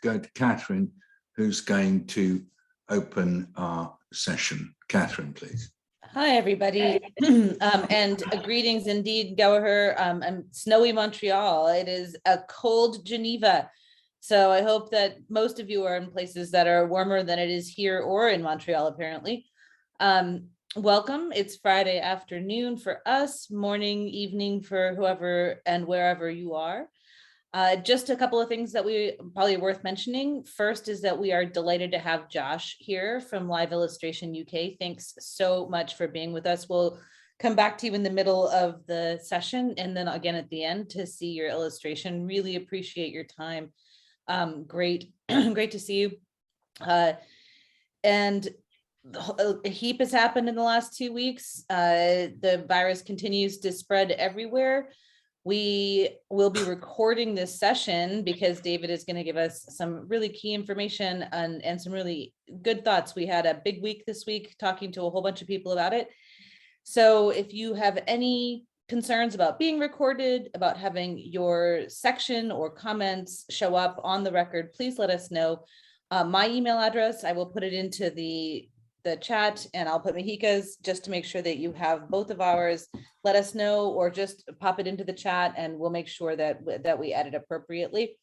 to go to Catherine, who's going to open our session. Catherine, please. Hi, everybody, and greetings indeed, Gallagher. I'm snowy Montreal. It is a cold Geneva. So I hope that most of you are in places that are warmer than it is here or in Montreal, apparently. Welcome. It's Friday afternoon for us, morning, evening for whoever and wherever you are. Just a couple of things that we probably worth mentioning. First is that we are delighted to have Josh here from Live Illustration UK. Thanks so much for being with us. We'll come back to you in the middle of the session and then again at the end to see your illustration. Really appreciate your time. Great, great to see you. And a heap has happened in the last 2 weeks. The virus continues to spread everywhere. We will be recording this session because David is going to give us some really key information and some really good thoughts. We had a big week this week talking to a whole bunch of people about it. So if you have any concerns about being recorded, about having your section or comments show up on the record, please let us know. My email address, I will put it into the chat, and I'll put Mahika's just to make sure that you have both of ours. Let us know, or just pop it into the chat and we'll make sure that we edit appropriately.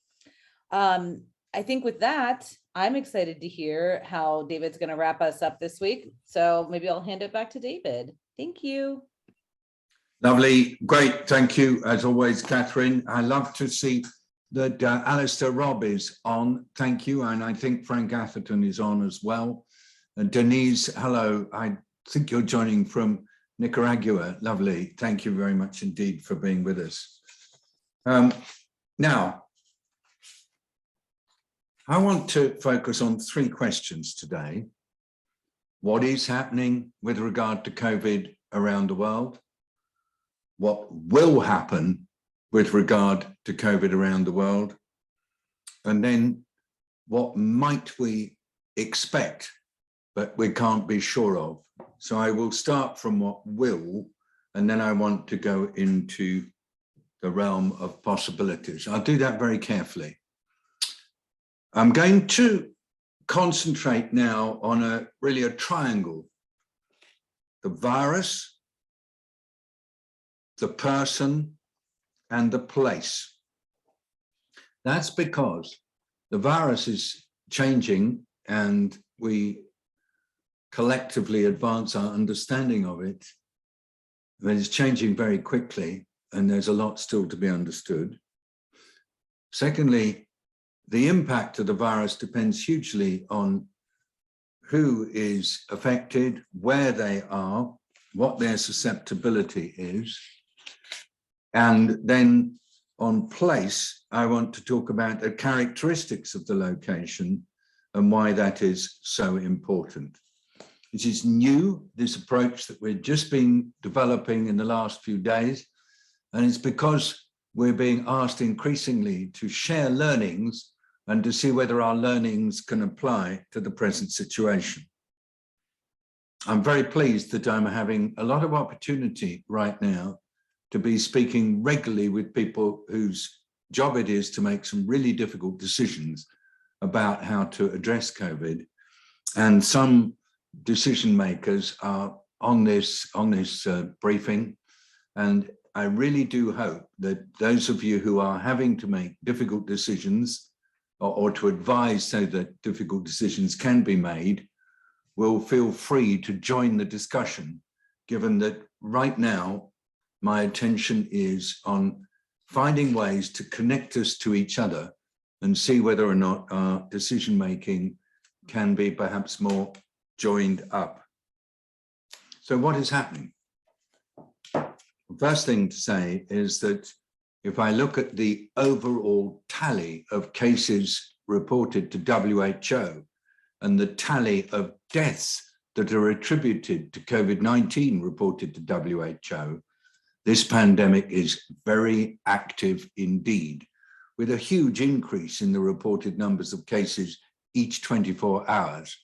I think with that, I'm excited to hear how David's going to wrap us up this week. So maybe I'll hand it back to David. Thank you. Lovely. Great. Thank you. As always, Catherine. I love to see that Alistair Robb is on. Thank you. And I think Frank Atherton is on as well. And Denise, hello. I think you're joining from Nicaragua. Lovely. Thank you very much indeed for being with us. Now, I want to focus on 3 questions today. What is happening with regard to COVID around the world? What will happen with regard to COVID around the world? And then what might we expect, but we can't be sure of? So I will start from what will, and then I want to go into the realm of possibilities. I'll do that very carefully. I'm going to concentrate now on really a triangle: the virus, the person, and the place. That's because the virus is changing and we collectively advance our understanding of it. But it's changing very quickly and there's a lot still to be understood. Secondly, the impact of the virus depends hugely on who is affected, where they are, what their susceptibility is. And then on place, I want to talk about the characteristics of the location and why that is so important. It is new, this approach that we've just been developing in the last few days, and it's because we're being asked increasingly to share learnings and to see whether our learnings can apply to the present situation. I'm very pleased that I'm having a lot of opportunity right now to be speaking regularly with people whose job it is to make some really difficult decisions about how to address COVID. And some decision makers are on this briefing. And I really do hope that those of you who are having to make difficult decisions or to advise so that difficult decisions can be made will feel free to join the discussion, given that right now my attention is on finding ways to connect us to each other and see whether or not our decision making can be perhaps more joined up. So what is happening? The first thing to say is that if I look at the overall tally of cases reported to WHO and the tally of deaths that are attributed to COVID-19 reported to WHO, this pandemic is very active indeed, with a huge increase in the reported numbers of cases each 24 hours,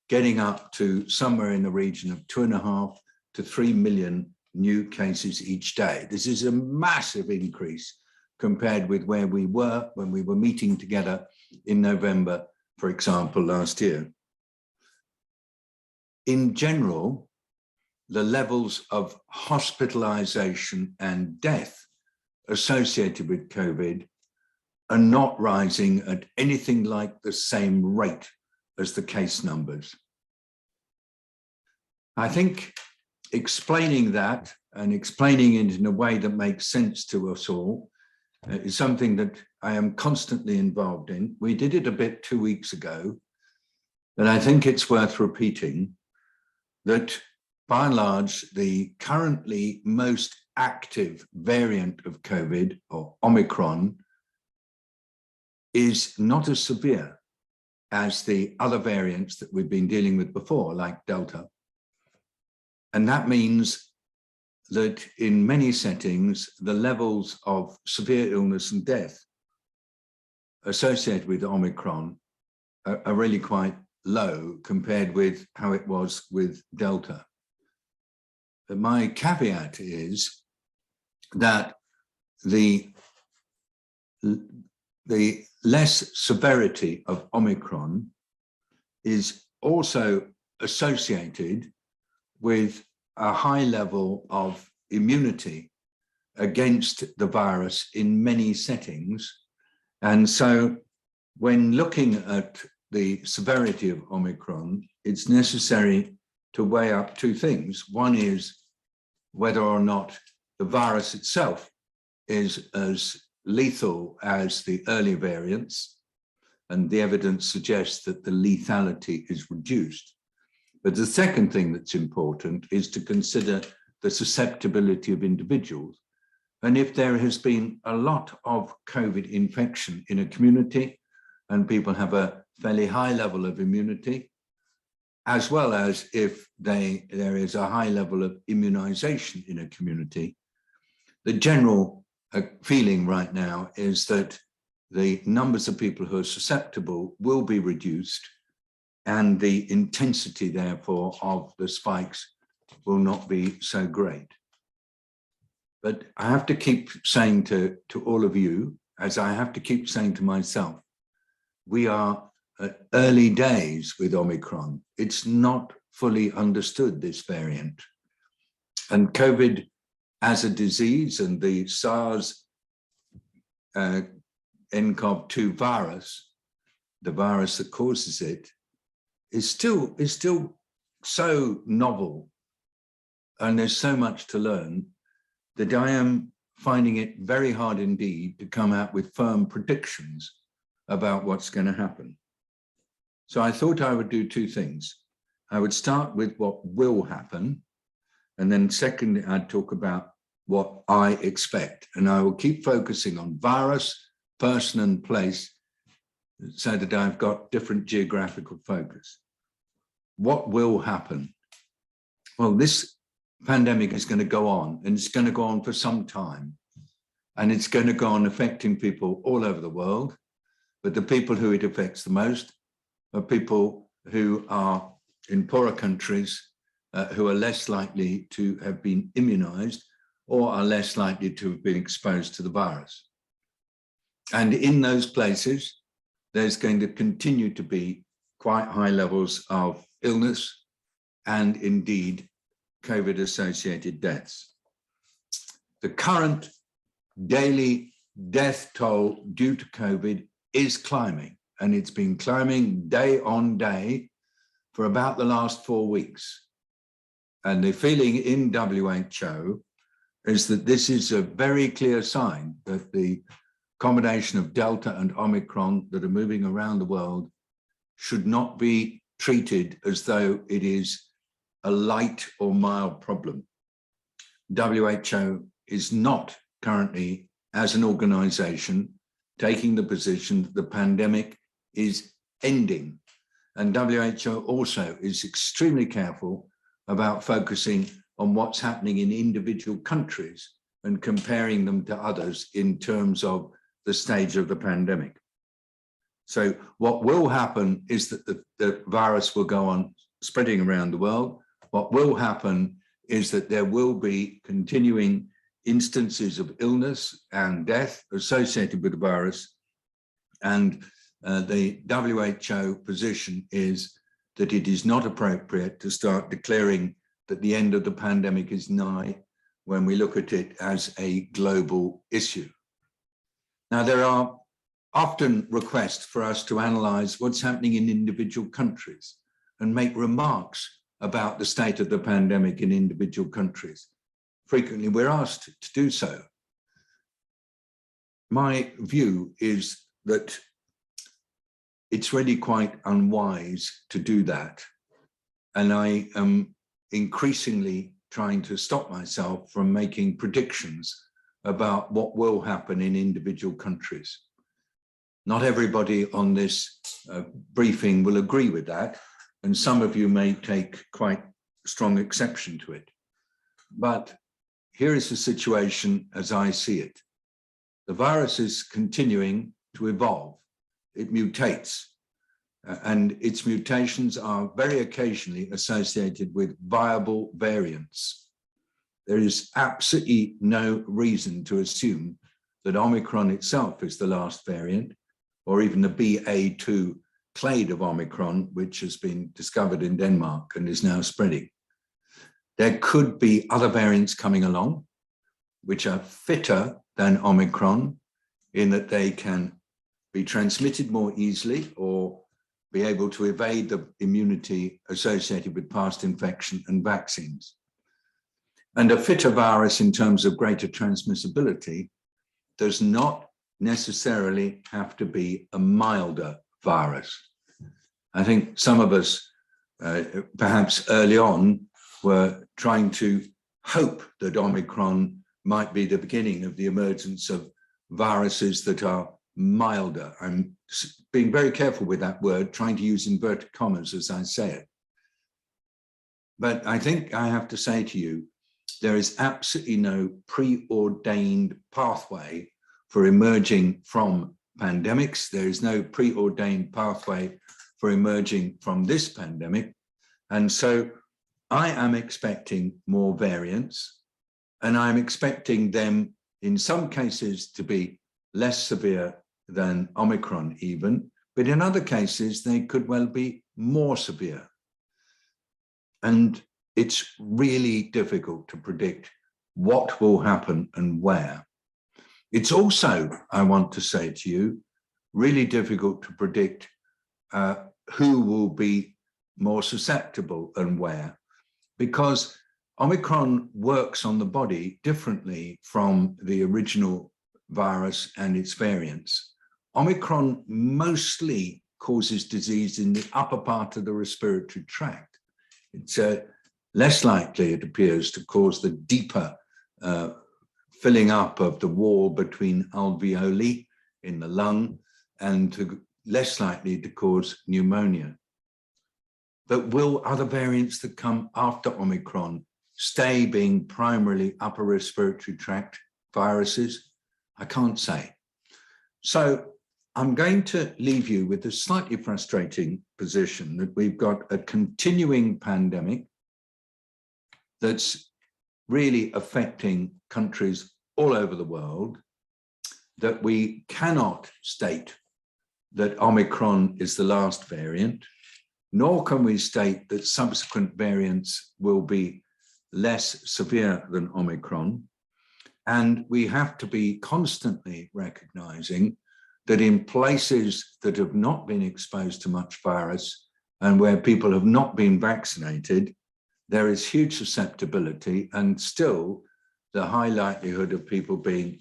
getting up to somewhere in the region of 2.5 to 3 million new cases each day. This is a massive increase compared with where we were when we were meeting together in November, for example, last year. In general, the levels of hospitalization and death associated with COVID are not rising at anything like the same rate as the case numbers. I think explaining that and explaining it in a way that makes sense to us all is something that I am constantly involved in. We did it a bit 2 weeks ago, but I think it's worth repeating that by and large, the currently most active variant of COVID, or Omicron, is not as severe as the other variants that we've been dealing with before, like Delta. And that means that in many settings, the levels of severe illness and death associated with Omicron are really quite low compared with how it was with Delta. But my caveat is that the less severity of Omicron is also associated with a high level of immunity against the virus in many settings. And so when looking at the severity of Omicron, it's necessary to weigh up two things. One is whether or not the virus itself is as lethal as the early variants, and the evidence suggests that the lethality is reduced. But the second thing that's important is to consider the susceptibility of individuals. And if there has been a lot of COVID infection in a community and people have a fairly high level of immunity, as well as if there is a high level of immunization in a community, the general feeling right now is that the numbers of people who are susceptible will be reduced, and the intensity, therefore, of the spikes will not be so great. But I have to keep saying to all of you, as I have to keep saying to myself, we are at early days with Omicron. It's not fully understood, this variant. And COVID as a disease and the SARS-CoV-2 virus, the virus that causes it, is still so novel, and there's so much to learn that I am finding it very hard indeed to come out with firm predictions about what's going to happen. So I thought I would do two things. I would start with what will happen, and then secondly, I'd talk about what I expect. And I will keep focusing on virus, person, and place so that I've got different geographical focus. What will happen? Well, this pandemic is going to go on, and it's going to go on for some time. And it's going to go on affecting people all over the world. But the people who it affects the most are people who are in poorer countries, who are less likely to have been immunized or are less likely to have been exposed to the virus. And in those places, there's going to continue to be quite high levels of illness and indeed COVID-associated deaths. The current daily death toll due to COVID is climbing, and it's been climbing day on day for about the last 4 weeks. And the feeling in WHO is that this is a very clear sign that the combination of Delta and Omicron that are moving around the world should not be treated as though it is a light or mild problem. WHO is not currently, as an organization, taking the position that the pandemic is ending. And WHO also is extremely careful about focusing on what's happening in individual countries and comparing them to others in terms of the stage of the pandemic. So what will happen is that the virus will go on spreading around the world. What will happen is that there will be continuing instances of illness and death associated with the virus. And the WHO position is that it is not appropriate to start declaring that the end of the pandemic is nigh when we look at it as a global issue. Now, there are often requests for us to analyze what's happening in individual countries and make remarks about the state of the pandemic in individual countries. Frequently, we're asked to do so. My view is that it's really quite unwise to do that. And I am increasingly trying to stop myself from making predictions about what will happen in individual countries. Not everybody on this briefing will agree with that, and some of you may take quite strong exception to it. But here is the situation as I see it. The virus is continuing to evolve. It mutates, and its mutations are very occasionally associated with viable variants. There is absolutely no reason to assume that Omicron itself is the last variant, or even the BA2 clade of Omicron, which has been discovered in Denmark and is now spreading. There could be other variants coming along, which are fitter than Omicron in that they can be transmitted more easily or be able to evade the immunity associated with past infection and vaccines. And a fitter virus in terms of greater transmissibility does not necessarily have to be a milder virus. I think some of us, perhaps early on, were trying to hope that Omicron might be the beginning of the emergence of viruses that are milder. I'm being very careful with that word, trying to use inverted commas as I say it. But I think I have to say to you, there is absolutely no preordained pathway for emerging from pandemics. There is no preordained pathway for emerging from this pandemic. And so I am expecting more variants, and I'm expecting them in some cases to be less severe than Omicron even, but in other cases, they could well be more severe. And it's really difficult to predict what will happen and where. It's also, I want to say to you, really difficult to predict who will be more susceptible and where, because Omicron works on the body differently from the original virus and its variants. Omicron mostly causes disease in the upper part of the respiratory tract. It's less likely, it appears, to cause the deeper filling up of the wall between alveoli in the lung, and less likely to cause pneumonia. But will other variants that come after Omicron stay being primarily upper respiratory tract viruses? I can't say. So I'm going to leave you with a slightly frustrating position that we've got a continuing pandemic that's really affecting countries all over the world, that we cannot state that Omicron is the last variant, nor can we state that subsequent variants will be less severe than Omicron. And we have to be constantly recognizing that in places that have not been exposed to much virus and where people have not been vaccinated, there is huge susceptibility and still the high likelihood of people being,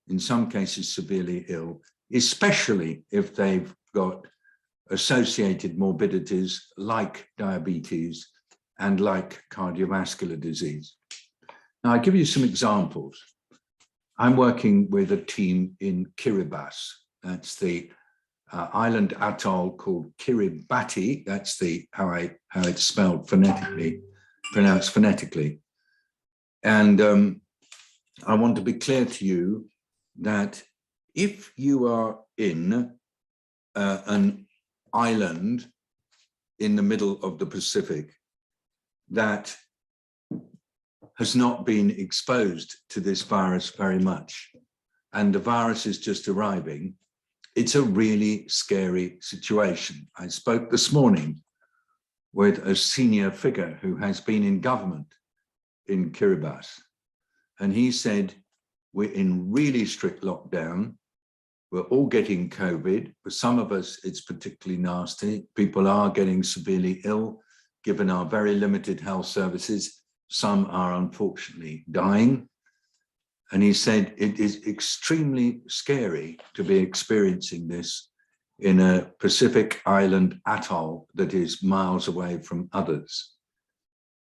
in some cases, severely ill, especially if they've got associated morbidities like diabetes and like cardiovascular disease. Now, I'll give you some examples. I'm working with a team in Kiribati. That's the island atoll called Kiribati. That's how it's spelled phonetically, pronounced phonetically. And I want to be clear to you that if you are in an island in the middle of the Pacific that has not been exposed to this virus very much, and the virus is just arriving. It's a really scary situation. I spoke this morning with a senior figure who has been in government in Kiribati, and he said, we're in really strict lockdown. We're all getting COVID. For some of us, it's particularly nasty. People are getting severely ill, given our very limited health services. Some are unfortunately dying. And he said, it is extremely scary to be experiencing this in a Pacific island atoll that is miles away from others.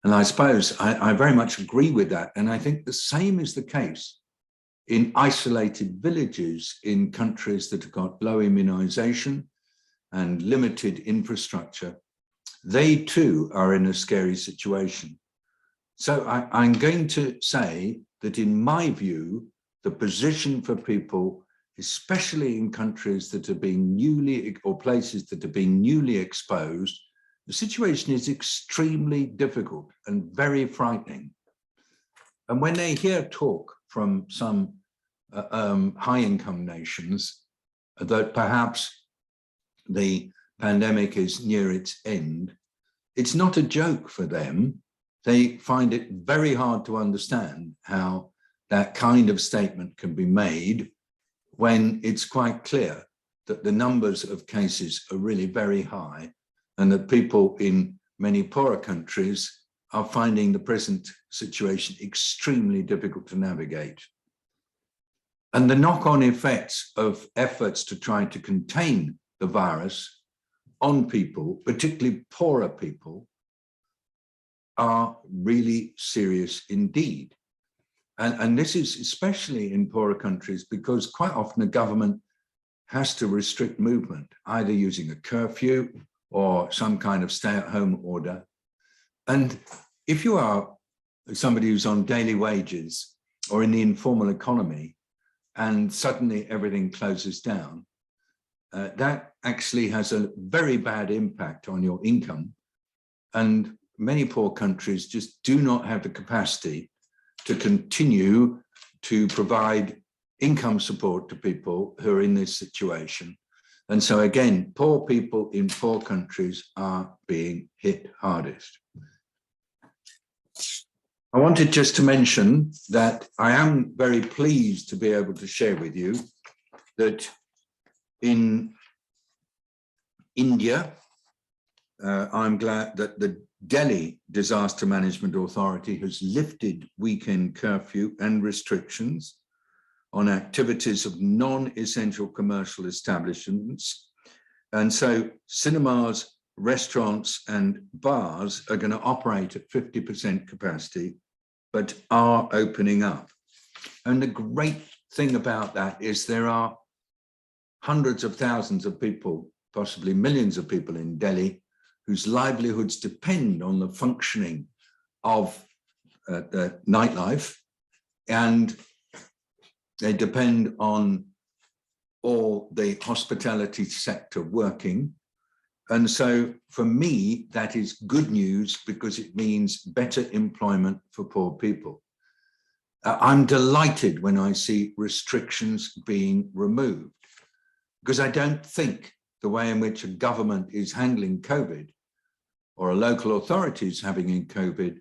And I suppose I very much agree with that. And I think the same is the case in isolated villages in countries that have got low immunization and limited infrastructure. They too are in a scary situation. So I'm going to say that in my view, the position for people, especially in countries that are being newly, or places that are being newly exposed, the situation is extremely difficult and very frightening. And when they hear talk from some high-income nations that perhaps the pandemic is near its end, it's not a joke for them. They find it very hard to understand how that kind of statement can be made when it's quite clear that the numbers of cases are really very high and that people in many poorer countries are finding the present situation extremely difficult to navigate. And the knock-on effects of efforts to try to contain the virus on people, particularly poorer people, are really serious indeed. And this is especially in poorer countries because quite often the government has to restrict movement, either using a curfew or some kind of stay-at-home order. And if you are somebody who's on daily wages or in the informal economy and suddenly everything closes down, that actually has a very bad impact on your income. And many poor countries just do not have the capacity to continue to provide income support to people who are in this situation. And so again, poor people in poor countries are being hit hardest. I wanted just to mention that I am very pleased to be able to share with you that in India, I'm glad that the Delhi Disaster Management Authority has lifted weekend curfew and restrictions on activities of non-essential commercial establishments. And so cinemas, restaurants and bars are going to operate at 50% capacity, but are opening up. And the great thing about that is there are hundreds of thousands of people, possibly millions of people in Delhi, whose livelihoods depend on the functioning of the nightlife, and they depend on all the hospitality sector working. And so for me, that is good news because it means better employment for poor people. I'm delighted when I see restrictions being removed, because I don't think the way in which a government is handling COVID or a local authority is handling COVID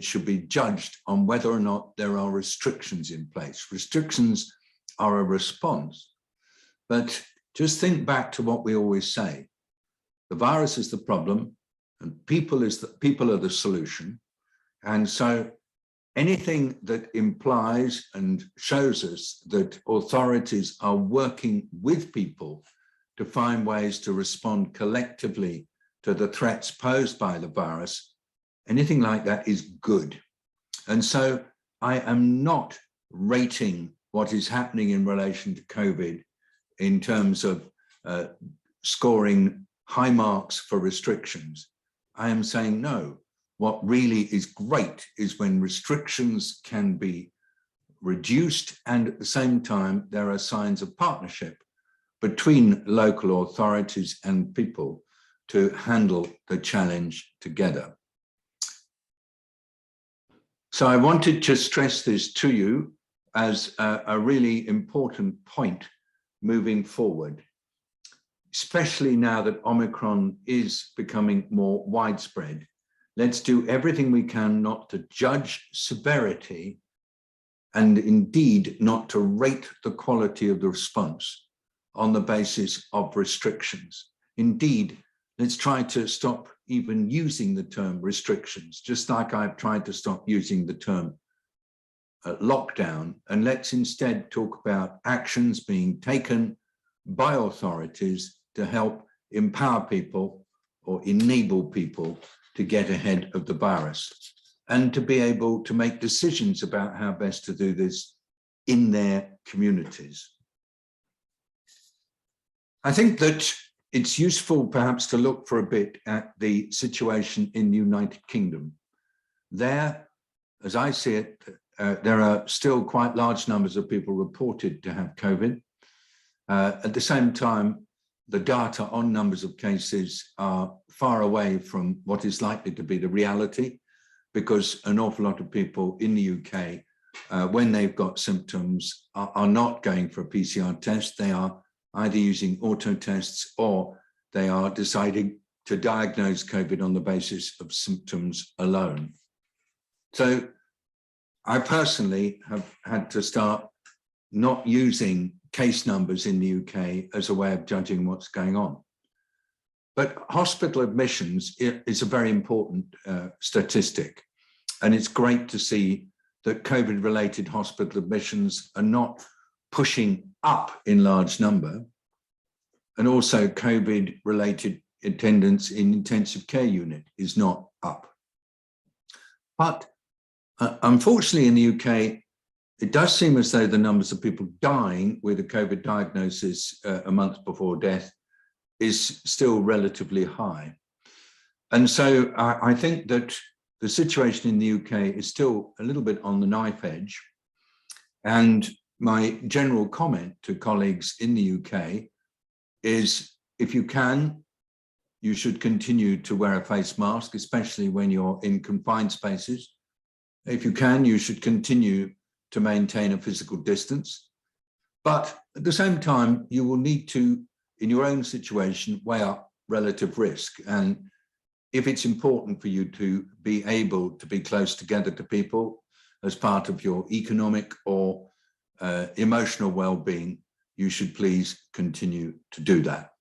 should be judged on whether or not there are restrictions in place. Restrictions are a response, but just think back to what we always say. The virus is the problem and people are the solution. And so anything that implies and shows us that authorities are working with people to find ways to respond collectively to the threats posed by the virus, anything like that is good. And so I am not rating what is happening in relation to COVID in terms of scoring high marks for restrictions. I am saying no. What really is great is when restrictions can be reduced and at the same time there are signs of partnership between local authorities and people to handle the challenge together. So I wanted to stress this to you as a really important point moving forward, especially now that Omicron is becoming more widespread. Let's do everything we can not to judge severity and indeed not to rate the quality of the response on the basis of restrictions. Indeed, let's try to stop even using the term restrictions, just like I've tried to stop using the term lockdown, and let's instead talk about actions being taken by authorities to help empower people or enable people to get ahead of the virus and to be able to make decisions about how best to do this in their communities. I think that it's useful perhaps to look for a bit at the situation in the United Kingdom. There, as I see it, there are still quite large numbers of people reported to have COVID. At the same time, the data on numbers of cases are far away from what is likely to be the reality, because an awful lot of people in the UK, when they've got symptoms, are not going for a PCR test. They are either using auto tests or they are deciding to diagnose COVID on the basis of symptoms alone. So I personally have had to start not using case numbers in the UK as a way of judging what's going on. But hospital admissions is a very important statistic. And it's great to see that COVID-related hospital admissions are not pushing up in large number, and also COVID-related attendance in intensive care unit is not up. But unfortunately in the UK, it does seem as though the numbers of people dying with a COVID diagnosis a month before death is still relatively high. And so I think that the situation in the UK is still a little bit on the knife edge. And my general comment to colleagues in the UK is, if you can, you should continue to wear a face mask, especially when you're in confined spaces. If you can, you should continue to maintain a physical distance. But at the same time, you will need to, in your own situation, weigh up relative risk. And if it's important for you to be able to be close together to people as part of your economic or emotional well-being, you should please continue to do that.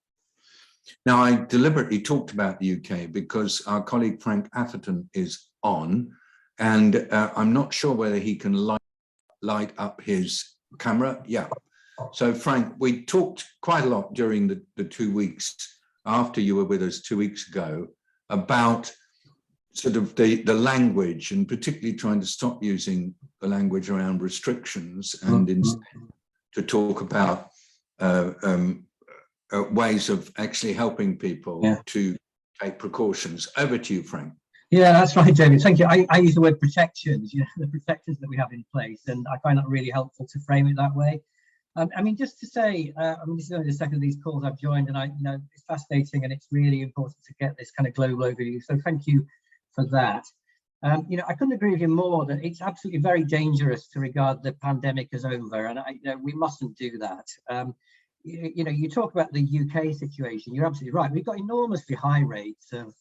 Now, I deliberately talked about the UK because our colleague Frank Atherton is on, and I'm not sure whether he can light up his camera. Yeah. So Frank, we talked quite a lot during the 2 weeks after you were with us 2 weeks ago about sort of the language, and particularly trying to stop using the language around restrictions and instead to talk about ways of actually helping people to take precautions. Over to you, Frank. Yeah, that's right, David. Thank you. I use the word protections, the protections that we have in place, and I find that really helpful to frame it that way. I mean, just to say, this is only the second of these calls I've joined, and it's fascinating, and it's really important to get this kind of global overview. So thank you for that. I couldn't agree with you more that it's absolutely very dangerous to regard the pandemic as over, and we mustn't do that. You talk about the UK situation. You're absolutely right. We've got enormously high rates of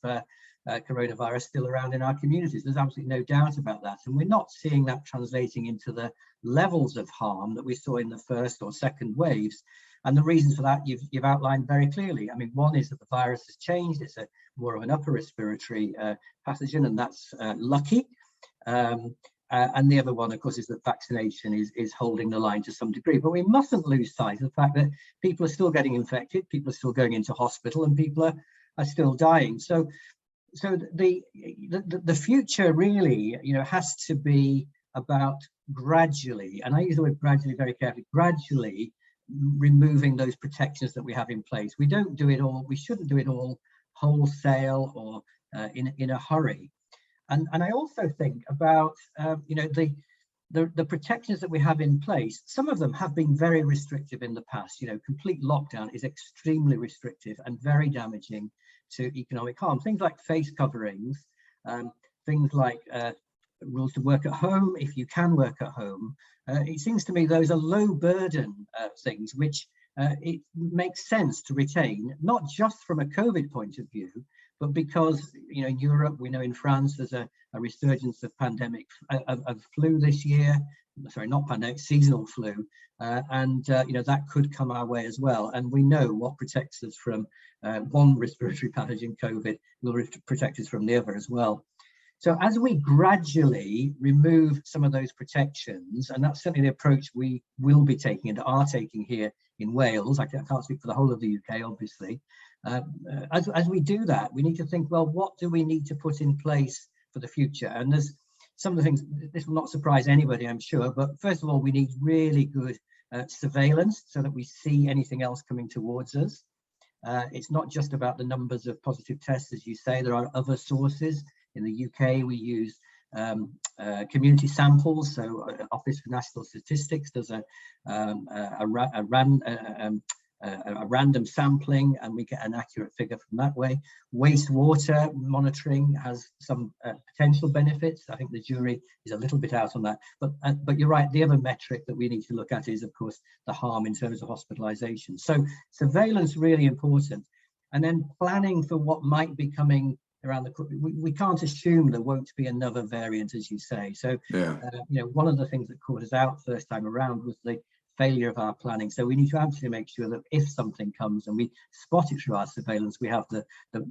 coronavirus still around in our communities. There's absolutely no doubt about that, and we're not seeing that translating into the levels of harm that we saw in the first or second waves. And the reasons for that you've outlined very clearly. I mean, one is that the virus has changed. It's more of an upper respiratory pathogen, and that's lucky. And the other one, of course, is that vaccination is holding the line to some degree. But we mustn't lose sight of the fact that people are still getting infected, people are still going into hospital, and people are still dying. So the future really, has to be about gradually, and I use the word gradually very carefully, gradually removing those protections that we have in place. We don't do it all. We shouldn't do it all wholesale or in a hurry. And I also think about the protections that we have in place. Some of them have been very restrictive in the past. Complete lockdown is extremely restrictive and very damaging to economic harm. Things like face coverings, things like rules to work at home, if you can work at home. It seems to me those are low burden things which it makes sense to retain, not just from a COVID point of view, but because, you know, in Europe, we know in France, there's a resurgence of pandemic of flu this year. Sorry, not pandemic, seasonal flu. You know, that could come our way as well. And we know what protects us from one respiratory pathogen, COVID, will protect us from the other as well. So as we gradually remove some of those protections, and that's certainly the approach we will be taking and are taking here in Wales, I can't speak for the whole of the UK, obviously. As we do that, we need to think, well, what do we need to put in place for the future? And there's some of the things, this will not surprise anybody, I'm sure, but first of all, we need really good surveillance so that we see anything else coming towards us. It's not just about the numbers of positive tests, as you say, there are other sources. In the UK, we use community samples. So Office for National Statistics does a random sampling, and we get an accurate figure from that way. Wastewater monitoring has some potential benefits. I think the jury is a little bit out on that, but you're right. The other metric that we need to look at is, of course, the harm in terms of hospitalization. So surveillance really important, and then planning for what might be coming around the. We can't assume there won't be another variant, as you say. So Yeah. you know, one of the things that caught us out first time around was the failure of our planning. So we need to absolutely make sure that if something comes and we spot it through our surveillance, we have the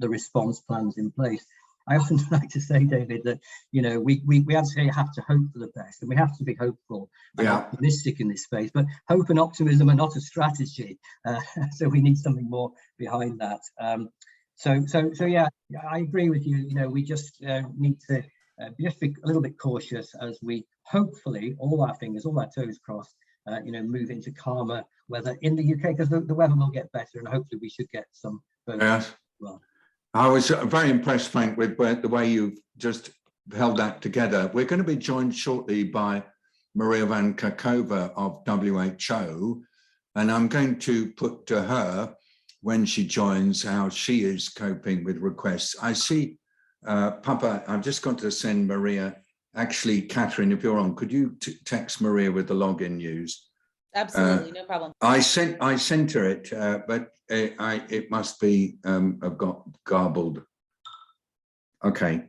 response plans in place. I often like to say, David, that, you know, we absolutely have to hope for the best, and we have to be hopeful and optimistic in this space, but hope and optimism are not a strategy. So we need something more behind that. So yeah, I agree with you. You know, we just need to just be a little bit cautious as we hopefully, all our toes crossed, you know, move into calmer weather in the UK, because the weather will get better, and hopefully we should get some. Yes. Well, I was very impressed, Frank, with the way you've just held that together. We're going to be joined shortly by Maria Van Kerkhove of WHO, and I'm going to put to her, when she joins, how she is coping with requests. I see, Papa, I've just got to send Maria. Actually, Catherine, if you're on, could you text Maria with the login news? Absolutely, no problem. I sent her it, but it must be have got garbled. Okay,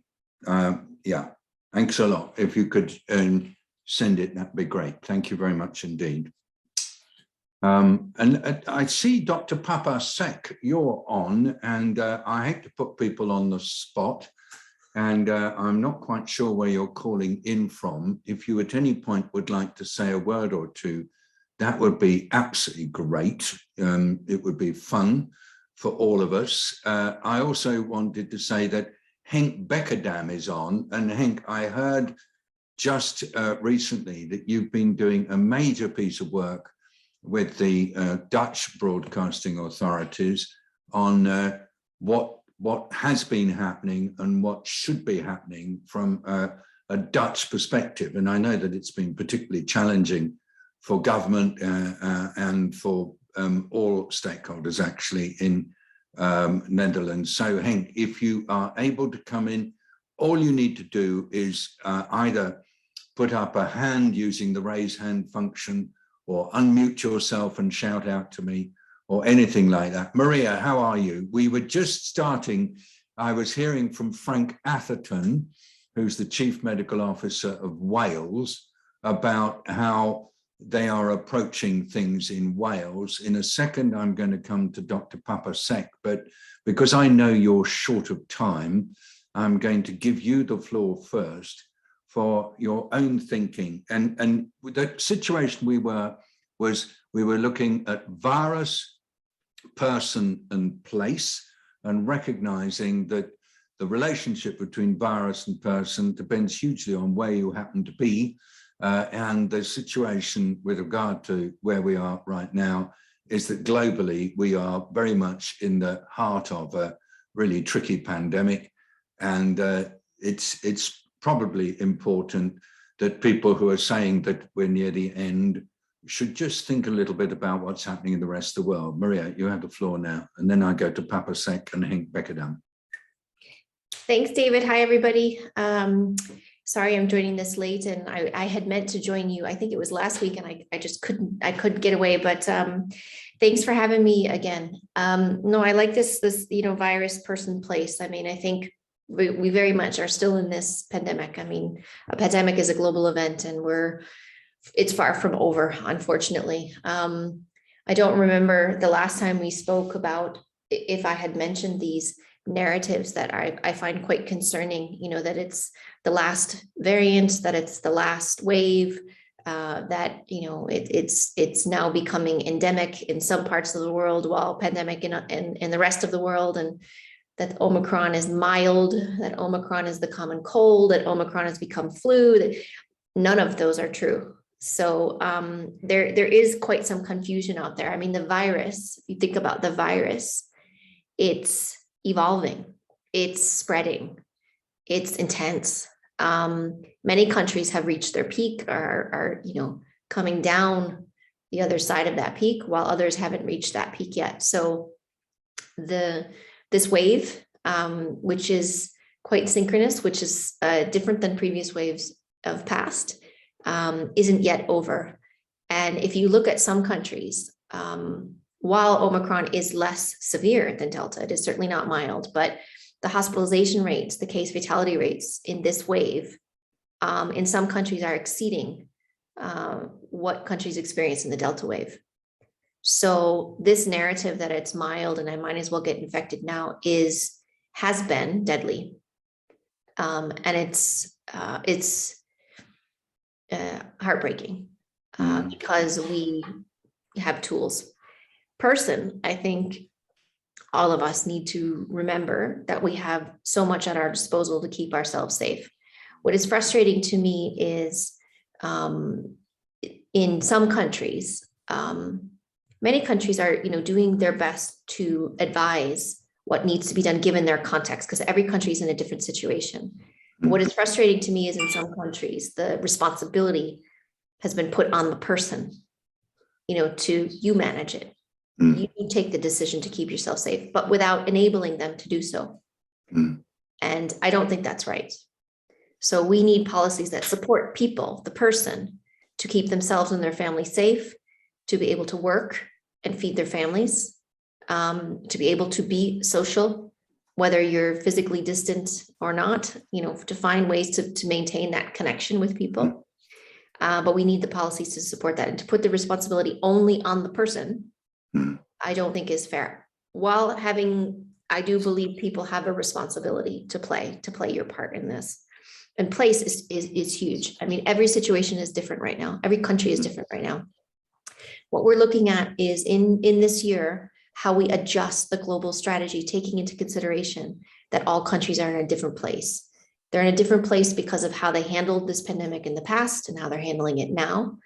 yeah. Thanks a lot. If you could send it, that'd be great. Thank you very much indeed. And I see Dr. Papa Sek, you're on, and I hate to put people on the spot, and I'm not quite sure where you're calling in from. If you at any point would like to say a word or two, that would be absolutely great. It would be fun for all of us. I also wanted to say that Henk Bekkerdam is on, and Henk, I heard just recently that you've been doing a major piece of work with the Dutch broadcasting authorities on what has been happening and what should be happening from a Dutch perspective. And I know that it's been particularly challenging for government and for all stakeholders actually in Netherlands. So Henk, if you are able to come in, all you need to do is either put up a hand using the raise hand function, or unmute yourself and shout out to me, or anything like that. Maria, how are you? We were just starting. I was hearing from Frank Atherton, who's the Chief Medical Officer of Wales, about how they are approaching things in Wales. In a second, I'm going to come to Dr. Papa Sek, but because I know you're short of time, I'm going to give you the floor first for your own thinking. And the situation we were looking at virus, person and place, and recognizing that the relationship between virus and person depends hugely on where you happen to be. And the situation with regard to where we are right now is that globally, we are very much in the heart of a really tricky pandemic. And it's probably important that people who are saying that we're near the end should just think a little bit about what's happening in the rest of the world. Maria, you have the floor now. And then I go to Papa Sek and Henk Bekkerdam. Thanks, David. Hi, everybody. Sorry, I'm joining this late, and I had meant to join you. I think it was last week, and I just couldn't get away. But thanks for having me again. No, I like this virus, person, place. I mean, I think we very much are still in this pandemic. I mean, a pandemic is a global event, and it's far from over, unfortunately. I don't remember the last time we spoke about if I had mentioned these narratives that I find quite concerning, that it's the last variant, that it's the last wave, that, it's now becoming endemic in some parts of the world, while pandemic in the rest of the world, and that Omicron is mild, that Omicron is the common cold, that Omicron has become flu, that none of those are true. So there is quite some confusion out there. I mean, the virus, if you think about the virus, it's evolving, it's spreading, it's intense. Many countries have reached their peak, are coming down the other side of that peak, while others haven't reached that peak yet. So this wave, which is quite synchronous, which is different than previous waves of past, isn't yet over. And if you look at some countries, while Omicron is less severe than Delta, it is certainly not mild, but the hospitalization rates, the case fatality rates in this wave, in some countries are exceeding what countries experience in the Delta wave. So this narrative that it's mild and I might as well get infected now has been deadly. And it's heartbreaking because we have tools. I think all of us need to remember that we have so much at our disposal to keep ourselves safe. What is frustrating to me is in some countries, many countries are doing their best to advise what needs to be done given their context, because every country is in a different situation. What is frustrating to me is in some countries, the responsibility has been put on the person, you manage it. You take the decision to keep yourself safe, but without enabling them to do so. And I don't think that's right. So we need policies that support people, the person, to keep themselves and their family safe, to be able to work and feed their families, to be able to be social, whether you're physically distant or not, to find ways to maintain that connection with people. But we need the policies to support that, and to put the responsibility only on the person, I don't think is fair. While I do believe people have a responsibility to play your part in this. And place is huge. I mean, every situation is different right now. Every country is different right now. What we're looking at is in this year, how we adjust the global strategy, taking into consideration that all countries are in a different place. They're in a different place because of how they handled this pandemic in the past and how they're handling it now.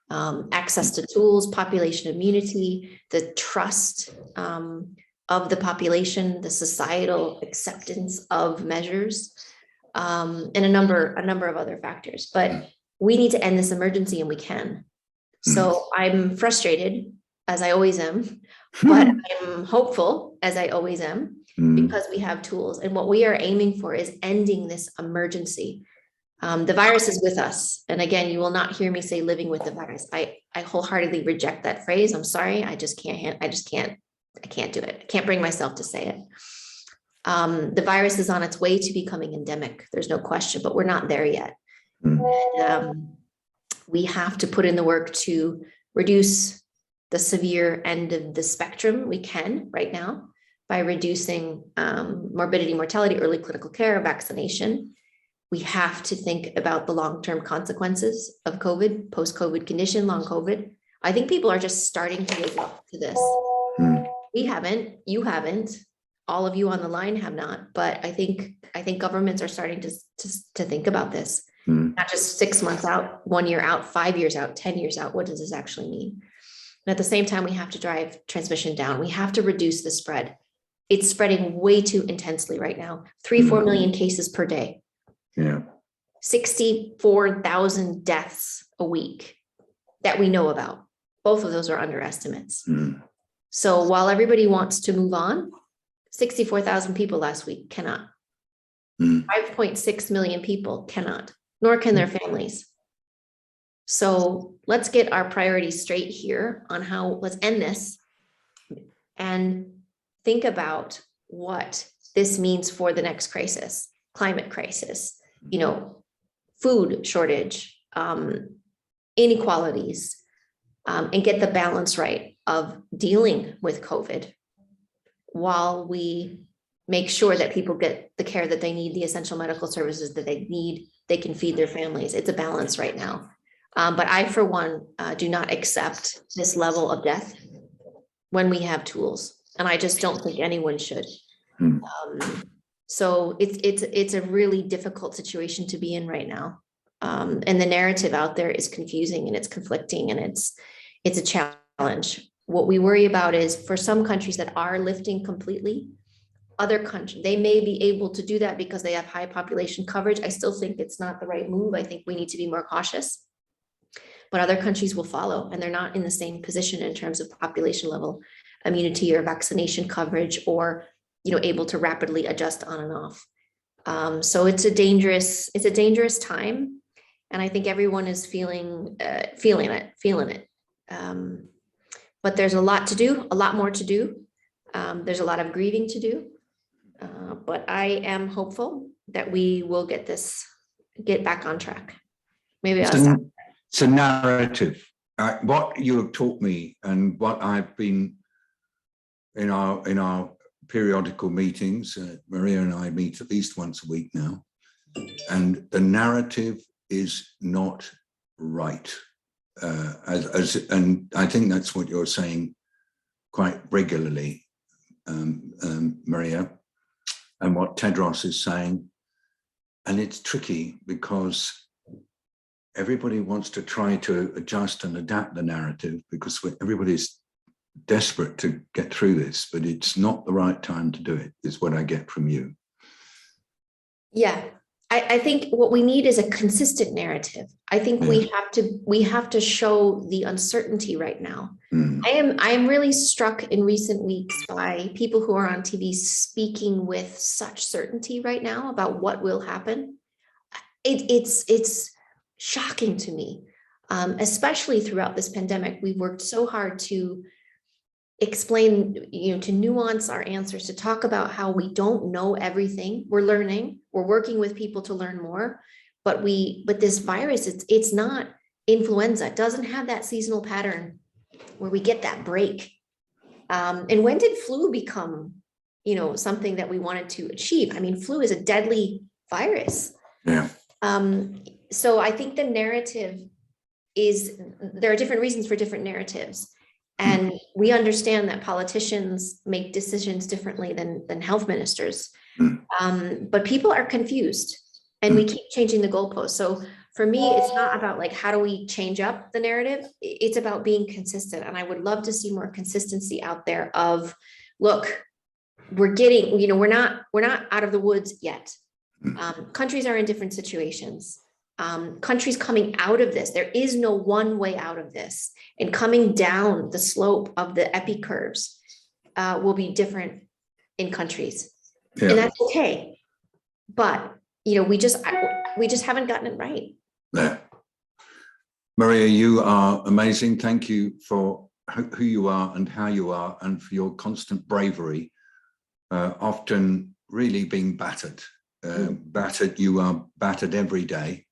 Access to tools, population immunity, the trust of the population, the societal acceptance of measures, and a number of other factors. But we need to end this emergency, and we can. So I'm frustrated, as I always am, but I'm hopeful, as I always am, because we have tools. And what we are aiming for is ending this emergency. The virus is with us. And again, you will not hear me say living with the virus. I wholeheartedly reject that phrase. I'm sorry. I can't do it. I can't bring myself to say it. The virus is on its way to becoming endemic. There's no question, but we're not there yet. And, we have to put in the work to reduce the severe end of the spectrum. We can right now by reducing morbidity, mortality, early clinical care, vaccination. We have to think about the long-term consequences of COVID, post-COVID condition, long COVID. I think people are just starting to wake up to this. We haven't, you haven't, all of you on the line have not, but I think governments are starting to think about this. Not just 6 months out, 1 year out, 5 years out, 10 years out. What does this actually mean? And at the same time, we have to drive transmission down. We have to reduce the spread. It's spreading way too intensely right now. 3-4 million cases per day. 64,000 deaths a week that we know about. Both of those are underestimates. So while everybody wants to move on, 64,000 people last week cannot. 5.6 million people cannot. nor can their families. So let's get our priorities straight here on how, let's end this and think about what this means for the next crisis, climate crisis, you know, food shortage, inequalities, and get the balance right of dealing with COVID while we make sure that people get the care that they need, the essential medical services that they need, they can feed their families. It's a balance right now. But I, for one, do not accept this level of death when we have tools. And I just don't think anyone should. So it's a really difficult situation to be in right now. And the narrative out there is confusing and it's conflicting and it's a challenge. What we worry about is for some countries that are lifting completely, other countries, they may be able to do that because they have high population coverage. I still think it's not the right move. I think we need to be more cautious. But other countries will follow, and they're not in the same position in terms of population level immunity or vaccination coverage, or able to rapidly adjust on and off. So it's a dangerous time, and I think everyone is feeling it. But there's a lot to do, a lot more to do. There's a lot of grieving to do, but I am hopeful that we will get back on track. Maybe I'll stop. It's a narrative. What you have taught me, and what I've been in our periodical meetings, Maria and I meet at least once a week now, and the narrative is not right. And I think that's what you're saying quite regularly, Maria, and what Tedros is saying. And it's tricky because everybody wants to try to adjust and adapt the narrative because everybody's desperate to get through this, but it's not the right time to do it, is what I get from you. Yeah, I think what we need is a consistent narrative. I think we have to show the uncertainty right now. I am really struck in recent weeks by people who are on TV speaking with such certainty right now about what will happen. It's shocking to me, especially throughout this pandemic. We've worked so hard to explain, to nuance our answers, to talk about how we don't know everything. We're learning, we're working with people to learn more, but this virus, it's not influenza. It doesn't have that seasonal pattern where we get that break. And when did flu become, something that we wanted to achieve? I mean, flu is a deadly virus. Yeah. So I think the narrative there are different reasons for different narratives. And we understand that politicians make decisions differently than health ministers. But people are confused and we keep changing the goalposts. So for me, it's not about like, how do we change up the narrative? It's about being consistent. And I would love to see more consistency out there of, look, we're getting, we're not out of the woods yet. Countries are in different situations. Countries coming out of this, there is no one way out of this, and coming down the slope of the epi curves will be different in countries, and that's okay. But we just haven't gotten it right. Yeah. Maria, you are amazing. Thank you for who you are and how you are, and for your constant bravery, often really being battered. You are battered every day.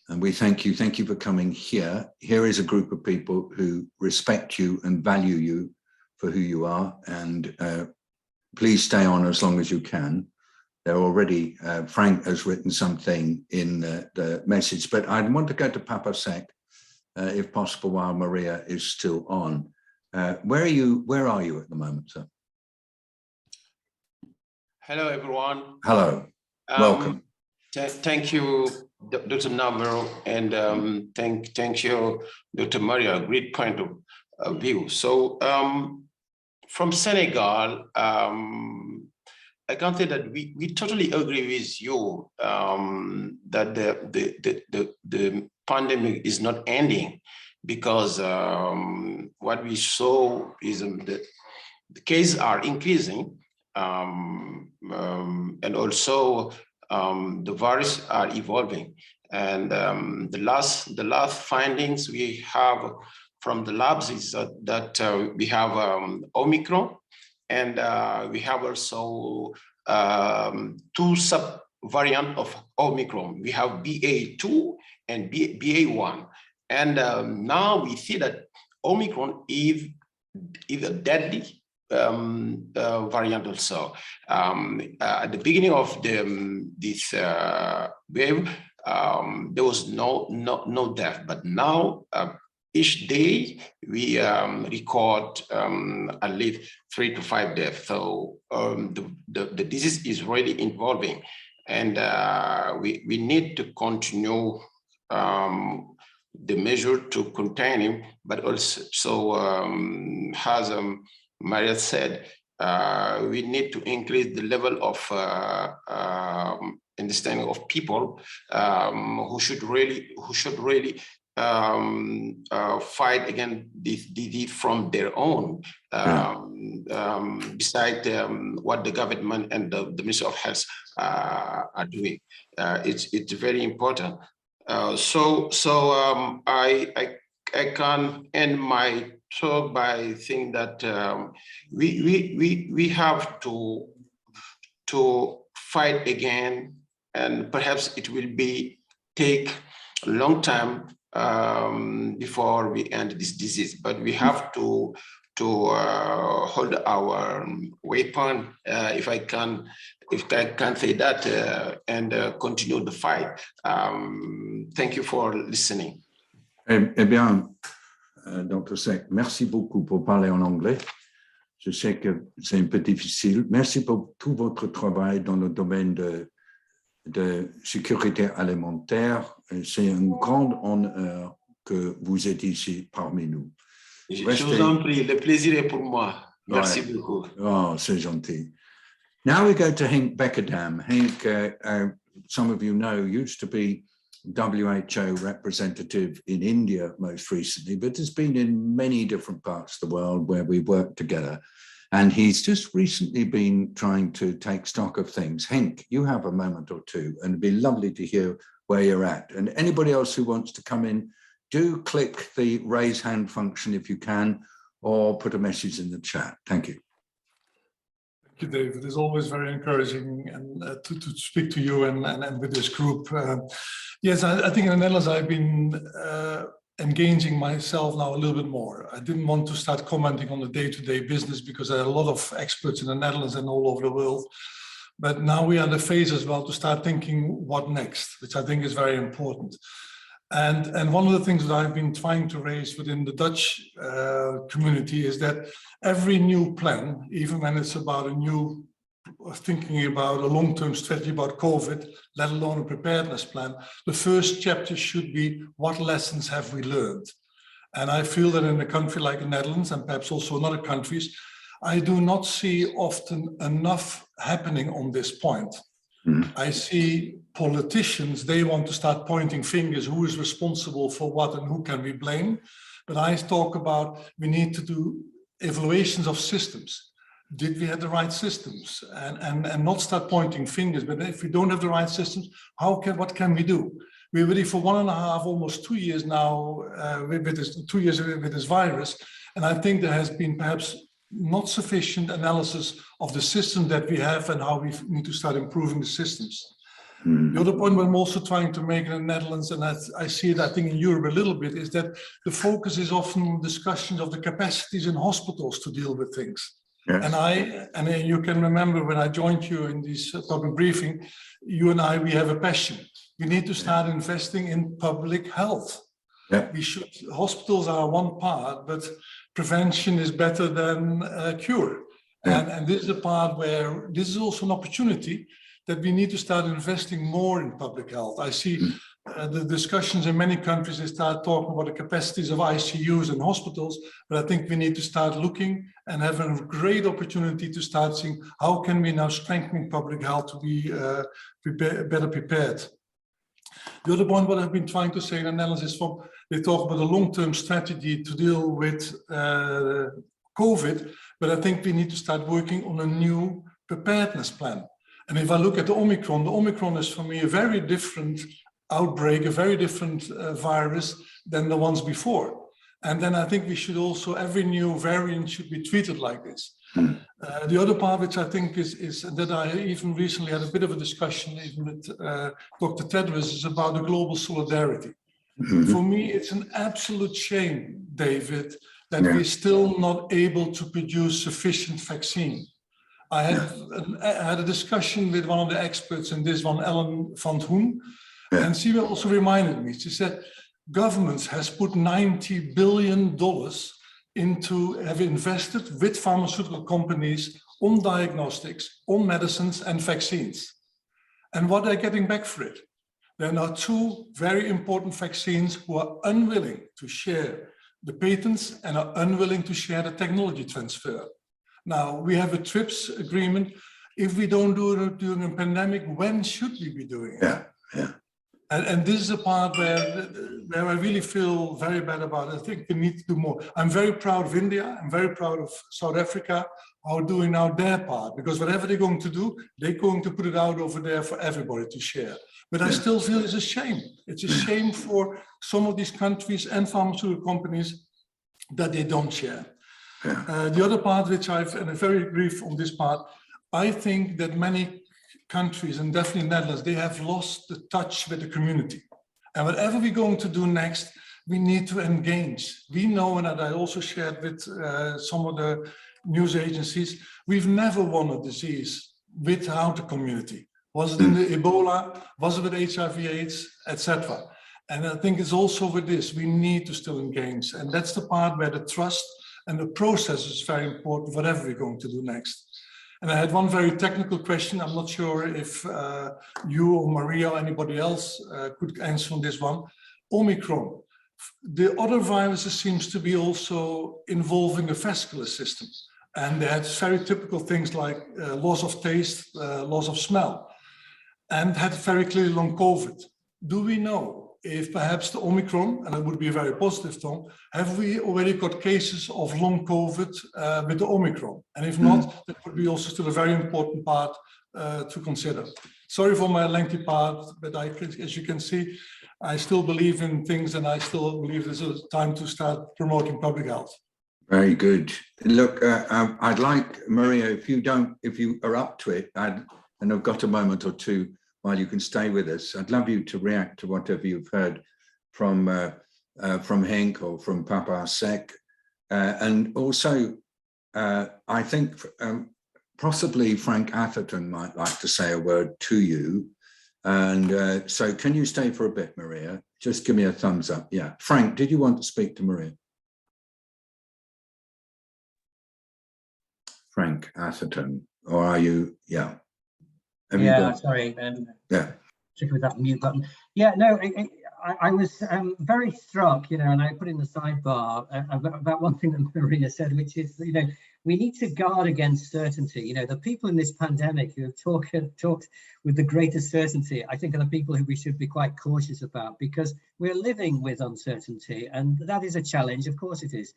And we thank you. Thank you for coming here. Here is a group of people who respect you and value you for who you are. And please stay on as long as you can. They're already, Frank has written something in the message, but I want to go to Papa Sek, if possible, while Maria is still on. Where are you at the moment, sir? Hello, everyone. Hello, welcome. Thank you, Dr. Nabarro, and thank you, Dr. Maria. Great point of view. So, from Senegal, I can say that we totally agree with you that the pandemic is not ending, because what we saw is the cases are increasing, and also the virus are evolving, And the last findings we have from the labs is that we have Omicron, and we have also 2 sub-variants of Omicron. We have BA2 and BA1. And now we see that Omicron is a deadly variant also. At the beginning of this wave, there was no death, but now each day we record at least 3 to 5 deaths. So the disease is really evolving, and we need to continue the measure to contain him, but also as Maria said, we need to increase the level of understanding of people who should really fight against this disease from their own, beside what the government and the Ministry of Health are doing. It's very important. So I can end my talk by saying that we have to fight again, and perhaps it will take a long time before we end this disease. But we have to hold our weapon, if I can say that, and continue the fight. Thank you for listening. Eh bien, Dr. Sek, merci beaucoup pour parler en anglais. Je sais que c'est un peu difficile. Merci pour tout votre travail dans le domaine de sécurité alimentaire. C'est un grand honneur que vous êtes ici parmi nous. Je vous en prie, le plaisir est pour moi. Merci beaucoup. Oh, c'est gentil. Now we go to Henk Bekkerdam. Henk, some of you know, used to be WHO representative in India most recently, but has been in many different parts of the world where we work together. And he's just recently been trying to take stock of things. Henk, you have a moment or two, and it'd be lovely to hear where you're at. And anybody else who wants to come in, do click the raise hand function if you can, or put a message in the chat. Thank you. Thank you, David. It's always very encouraging and to speak to you and with this group. Yes, I think in the Netherlands I've been engaging myself now a little bit more. I didn't want to start commenting on the day-to-day business because there are a lot of experts in the Netherlands and all over the world. But now we are in the phase as well to start thinking what next, which I think is very important. And one of the things that I've been trying to raise within the Dutch community is that every new plan, even when it's about thinking about a long-term strategy about COVID, let alone a preparedness plan, the first chapter should be what lessons have we learned? And I feel that in a country like the Netherlands, and perhaps also in other countries, I do not see often enough happening on this point. I see politicians, they want to start pointing fingers, who is responsible for what and who can we blame? But I talk about, we need to do evaluations of systems. Did we have the right systems? And not start pointing fingers, but if we don't have the right systems, what can we do? We're ready for 1.5, almost 2 years now, with this virus. And I think there has been perhaps not sufficient analysis of the system that we have and how we need to start improving the systems. The other point I'm also trying to make in the Netherlands, and I see it, I think, in Europe a little bit, is that the focus is often on discussions of the capacities in hospitals to deal with things. Yes. And you can remember when I joined you in this public briefing, you and I, we have a passion. We need to start investing in public health. Yeah. Hospitals are one part, but prevention is better than cure. Yeah. And this is a part where this is also an opportunity that we need to start investing more in public health. I see the discussions in many countries, they start talking about the capacities of ICUs and hospitals, but I think we need to start looking and have a great opportunity to start seeing how can we now strengthen public health to be better prepared. The other point, what I've been trying to say in the Netherlands is they talk about a long-term strategy to deal with COVID, but I think we need to start working on a new preparedness plan. And if I look at the Omicron is for me a very different outbreak, a very different virus than the ones before. And then I think we should also, every new variant should be treated like this. The other part, which I think is that I even recently had a bit of a discussion even with Dr. Tedros, is about the global solidarity. For me, it's an absolute shame, David, that we're still not able to produce sufficient vaccine. I had a discussion with one of the experts in this one, Ellen van Hoen, and she also reminded me, she said, governments has put $90 billion have invested with pharmaceutical companies on diagnostics, on medicines and vaccines. And what they're getting back for it? There are now two very important vaccines who are unwilling to share the patents and are unwilling to share the technology transfer. Now, we have a TRIPS agreement. If we don't do it during a pandemic, when should we be doing it? And this is a part where I really feel very bad about it. I think we need to do more. I'm very proud of India. I'm very proud of South Africa, who are doing now their part, because whatever they're going to do, they're going to put it out over there for everybody to share. But I still feel it's a shame. It's a shame for some of these countries and pharmaceutical companies that they don't share. The other part, which and I'm very brief on this part, I think that many countries, and definitely Netherlands, they have lost the touch with the community. And whatever we're going to do next, we need to engage. We know, and I also shared with some of the news agencies, we've never won a disease without the community. Was it in the Ebola? Was it with HIV/AIDS, etc.? And I think it's also with this, we need to still engage. And that's the part where the trust and the process is very important, whatever we're going to do next. And I had one very technical question. I'm not sure if you or Maria or anybody else could answer on this one. Omicron. The other viruses seems to be also involving the vascular system. And they had very typical things like loss of taste, loss of smell, and had very clearly long COVID. Do we know if perhaps the Omicron, and it would be a very positive tone, have we already got cases of long COVID with the Omicron? And if not, that would be also still a very important part to consider. Sorry for my lengthy part, but as you can see, I still believe in things, and I still believe there's a time to start promoting public health. Very good. Look, I'd like, Maria, if you are up to it, and I've got a moment or two while you can stay with us, I'd love you to react to whatever you've heard from Henk or from Papa Sek. And also, I think possibly Frank Atherton might like to say a word to you. And so can you stay for a bit, Maria? Just give me a thumbs up. Yeah. Frank, did you want to speak to Maria? Frank Atherton, or are you? Yeah. Sorry. Yeah. Tricky with that mute button. Yeah, no, I was very struck, and I put in the sidebar about one thing that Maria said, which is, we need to guard against certainty. The people in this pandemic who have talked with the greatest certainty, I think, are the people who we should be quite cautious about, because we're living with uncertainty, and that is a challenge. Of course it is.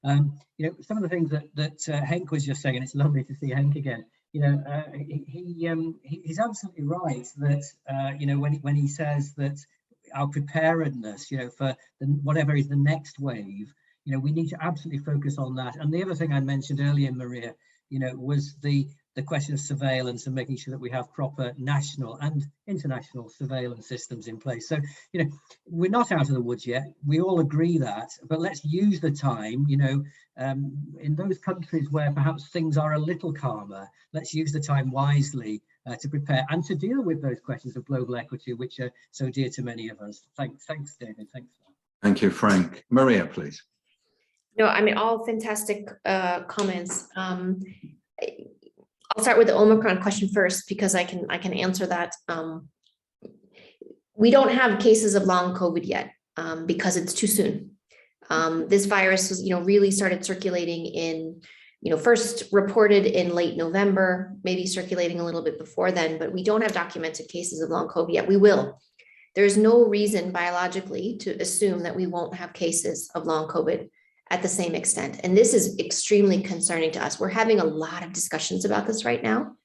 Some of the things that Henk was just saying, and it's lovely to see Henk again. He's absolutely right that when he says that our preparedness, for whatever is the next wave, we need to absolutely focus on that. And the other thing I mentioned earlier, Maria, was the question of surveillance and making sure that we have proper national and international surveillance systems in place. So, we're not out of the woods yet. We all agree that, but let's use the time, in those countries where perhaps things are a little calmer, let's use the time wisely to prepare and to deal with those questions of global equity, which are so dear to many of us. Thanks, David. Thanks. Thank you, Frank. Maria, please. No, I mean, all fantastic comments. I'll start with the Omicron question first, because I can answer that. We don't have cases of long COVID yet because it's too soon. This virus was, really started circulating in, first reported in late November, maybe circulating a little bit before then, but we don't have documented cases of long COVID yet. We will. There's no reason biologically to assume that we won't have cases of long COVID at the same extent. And this is extremely concerning to us. We're having a lot of discussions about this right now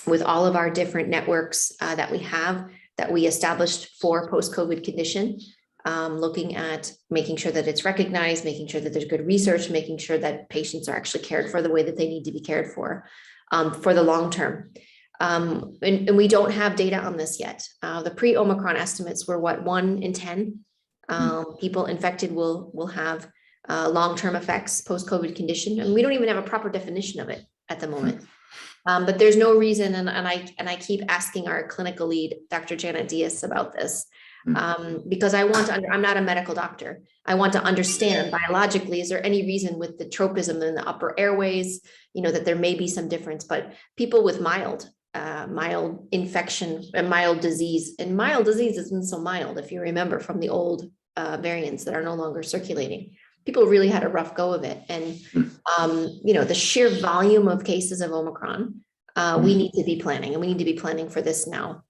with all of our different networks that we have. that we established for post-COVID condition, looking at making sure that it's recognized, making sure that there's good research, making sure that patients are actually cared for the way that they need to be cared for the long term. And we don't have data on this yet. The pre-Omicron estimates were what, 1 in 10 people infected will have long-term effects post-COVID condition, and we don't even have a proper definition of it at the moment. But there's no reason, and I keep asking our clinical lead, Dr. Janet Diaz, about this, because I want to. I'm not a medical doctor. I want to understand biologically, is there any reason with the tropism in the upper airways, that there may be some difference? But people with mild infection and mild disease isn't so mild, if you remember from the old variants that are no longer circulating. People really had a rough go of it. And, the sheer volume of cases of Omicron, we need to be planning, and we need to be planning for this now.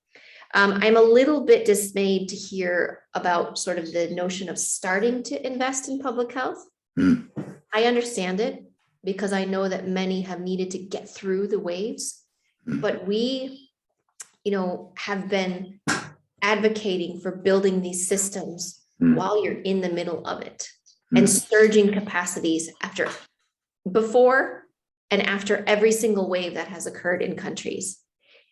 I'm a little bit dismayed to hear about sort of the notion of starting to invest in public health. I understand it because I know that many have needed to get through the waves, but we, have been advocating for building these systems while you're in the middle of it. And surging capacities before and after every single wave that has occurred in countries.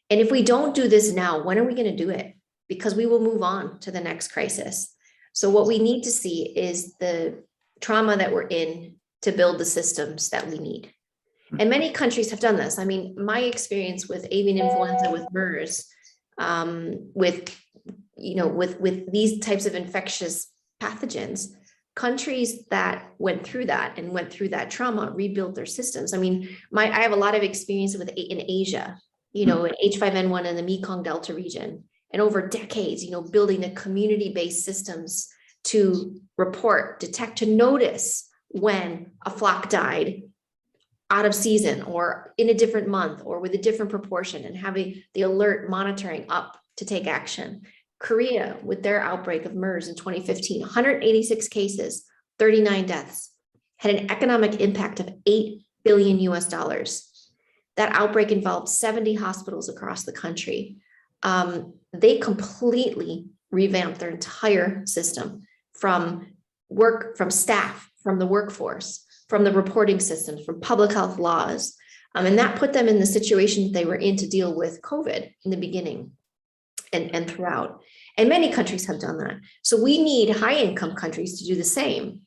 And if we don't do this now, when are we going to do it? Because we will move on to the next crisis. So what we need to see is the trauma that we're in to build the systems that we need. And many countries have done this. I mean, my experience with avian influenza, with MERS, with these types of infectious pathogens, countries that went through that trauma rebuilt their systems. I mean, I have a lot of experience in Asia, H5N1 in the Mekong Delta region, and over decades, building the community-based systems to report, detect, to notice when a flock died out of season or in a different month or with a different proportion, and having the alert monitoring up to take action. Korea, with their outbreak of MERS in 2015, 186 cases, 39 deaths, had an economic impact of $8 billion US. That outbreak involved 70 hospitals across the country. They completely revamped their entire system, from staff, from the workforce, from the reporting systems, from public health laws. And that put them in the situation they were in to deal with COVID in the beginning and throughout. And many countries have done that. So we need high income countries to do the same,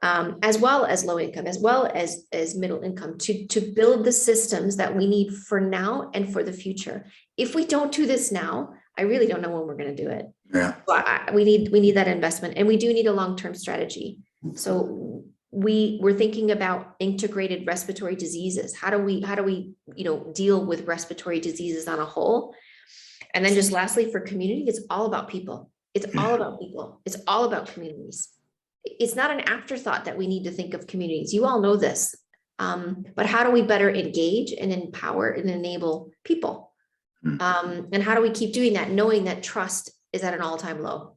as well as low income, as well as middle income, to build the systems that we need for now and for the future. If we don't do this now, I really don't know when we're going to do it. Yeah. So we need that investment, and we do need a long-term strategy. So we're thinking about integrated respiratory diseases. How do we deal with respiratory diseases on a whole? And then just lastly, for community, it's all about people. It's all about people. It's all about communities. It's not an afterthought that we need to think of communities. You all know this, but how do we better engage and empower and enable people? And how do we keep doing that, knowing that trust is at an all-time low?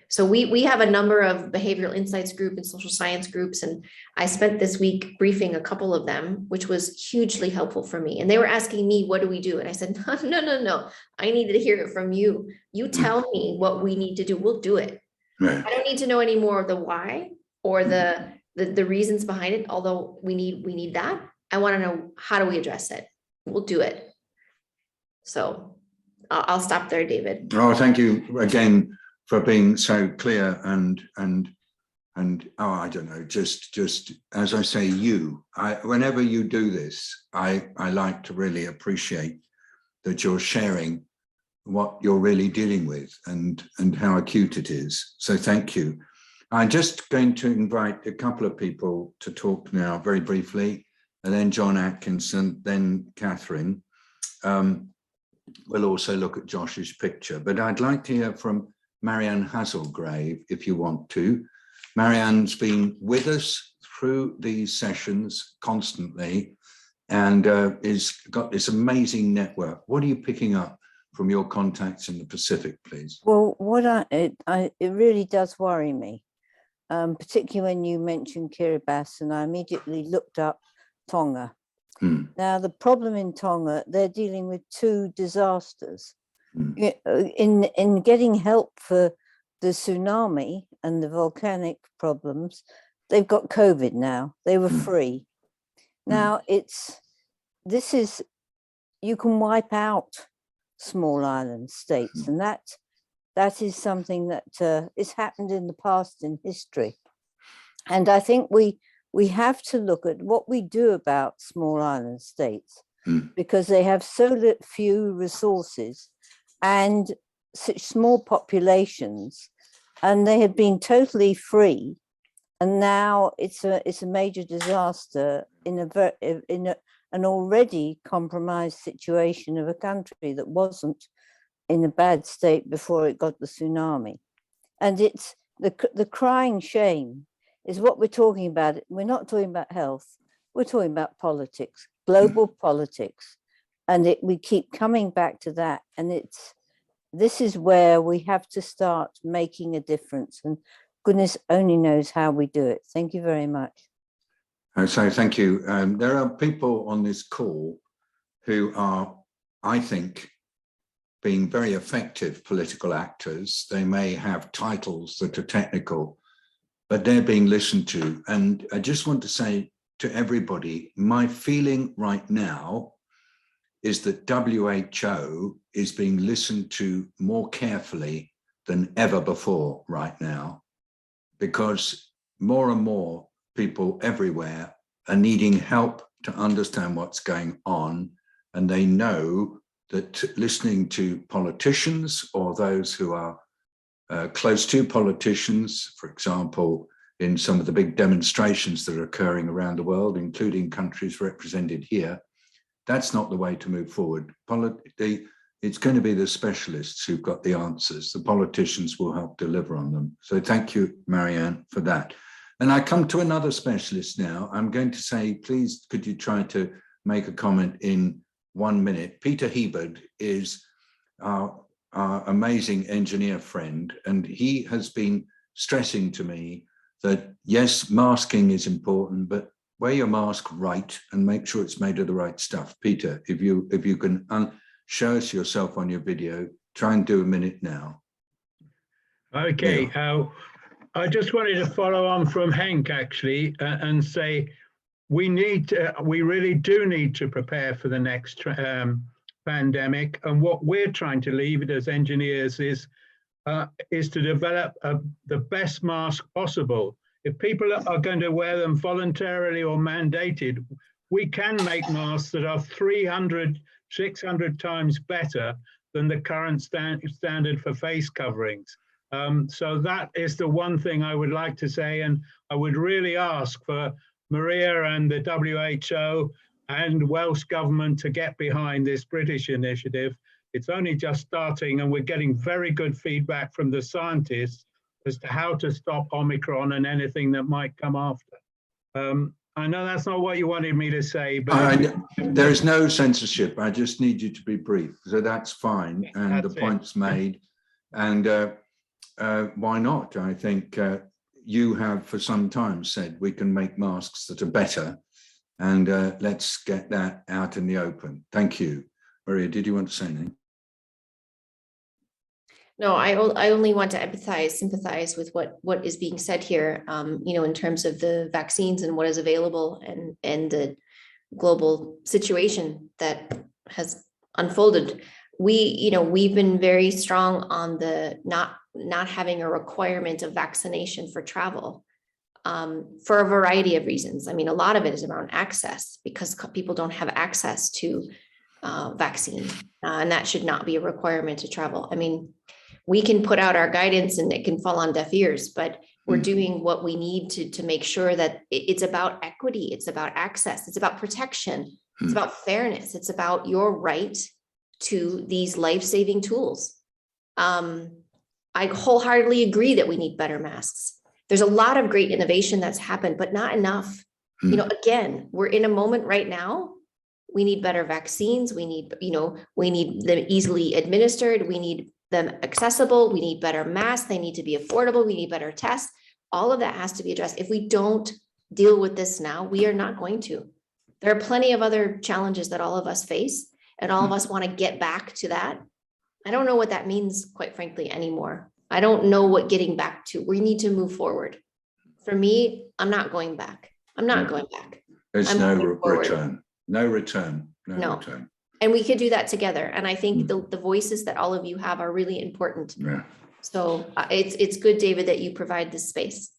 So we have a number of behavioral insights group and social science groups, and I spent this week briefing a couple of them, which was hugely helpful for me. And they were asking me, what do we do? And I said, no, I need to hear it from you. You tell me what we need to do. We'll do it. Right. I don't need to know any more of the why or the reasons behind it, although we need that. I want to know, how do we address it? We'll do it. So I'll stop there, David. Oh, thank you again for being so clear and I don't know, just as I say, whenever you do this, I like to really appreciate that you're sharing what you're really dealing with and how acute it is. So thank you. I'm just going to invite a couple of people to talk now very briefly, and then John Atkinson, then Catherine. We'll also look at Josh's picture, but I'd like to hear from Marianne Hazelgrave, if you want to. Marianne's been with us through these sessions constantly and is got this amazing network. What are you picking up from your contacts in the Pacific, please? Well, it really does worry me, particularly when you mentioned Kiribati, and I immediately looked up Tonga. Now, the problem in Tonga, they're dealing with two disasters. in getting help for the tsunami and the volcanic problems, they've got COVID now. They were free. Now you can wipe out small island states, and that is something that has happened in the past in history. And I think we have to look at what we do about small island states, because they have so few resources and such small populations, and they had been totally free, and now it's a major disaster in an already compromised situation of a country that wasn't in a bad state before it got the tsunami. And it's the crying shame is what we're talking about. We're not talking about health, we're talking about politics, global politics, and we keep coming back to that. And this is where we have to start making a difference, and goodness only knows how we do it. Thank you very much. So thank you. There are people on this call who are, I think, being very effective political actors. They may have titles that are technical, but they're being listened to. And I just want to say to everybody, my feeling right now is that WHO is being listened to more carefully than ever before right now, because more and more people everywhere are needing help to understand what's going on. And they know that listening to politicians or those who are close to politicians, for example, in some of the big demonstrations that are occurring around the world, including countries represented here, that's not the way to move forward. It's going to be the specialists who've got the answers. The politicians will help deliver on them. So thank you, Marianne, for that. And I come to another specialist now. I'm going to say, please, could you try to make a comment in 1 minute? Peter Hebert is our amazing engineer friend, and he has been stressing to me that, yes, masking is important, but wear your mask right and make sure it's made of the right stuff. Peter, if you can show us yourself on your video, try and do a minute now. Okay, I just wanted to follow on from Henk actually and say we really do need to prepare for the next pandemic, and what we're trying to leave as engineers is to develop the best mask possible. If people are going to wear them voluntarily or mandated, we can make masks that are 300, 600 times better than the current standard for face coverings. So that is the one thing I would like to say, and I would really ask for Maria and the WHO and Welsh government to get behind this British initiative. It's only just starting, and we're getting very good feedback from the scientists as to how to stop Omicron and anything that might come after. I know that's not what you wanted me to say, but there is no censorship. I just need you to be brief, so that's fine. And the point's made. And why not? I think you have for some time said we can make masks that are better, and let's get that out in the open. Thank you. Maria, did you want to say anything? No, I only want to sympathize with what is being said here, in terms of the vaccines and what is available and the global situation that has unfolded. We've been very strong on the not having a requirement of vaccination for travel for a variety of reasons. I mean, a lot of it is around access, because people don't have access to vaccine, and that should not be a requirement to travel. I mean, we can put out our guidance and it can fall on deaf ears, but we're doing what we need to make sure that it's about equity, it's about access, it's about protection, it's about fairness, it's about your right to these life-saving tools. I wholeheartedly agree that we need better masks. There's a lot of great innovation that's happened, but not enough. Again, we're in a moment right now. We need better vaccines. We need them easily administered. We need them accessible. We need better masks. They need to be affordable. We need better tests. All of that has to be addressed. If we don't deal with this now, we are not going to. There are plenty of other challenges that all of us face, and all of us want to get back to that. I don't know what that means, quite frankly, anymore. I don't know what getting back to. We need to move forward. For me, I'm not going back. I'm not going back. There's I'm no moving forward. return, no return, no No. return. And we could do that together. And I think the voices that all of you have are really important. Yeah. So it's good, David, that you provide this space.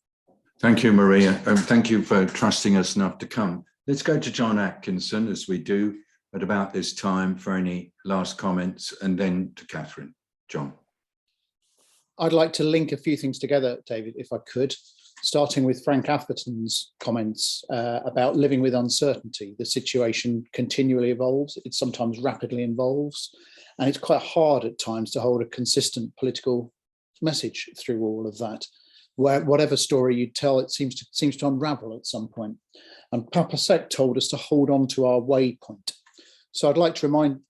Thank you, Maria. Thank you for trusting us enough to come. Let's go to John Atkinson, as we do at about this time, for any last comments, and then to Catherine. John. I'd like to link a few things together, David, if I could, starting with Frank Atherton's comments about living with uncertainty. The situation continually evolves. It sometimes rapidly evolves, and it's quite hard at times to hold a consistent political message through all of that. Whatever story you tell, it seems to unravel at some point. And Papa Sek told us to hold on to our waypoint. So I'd like to remind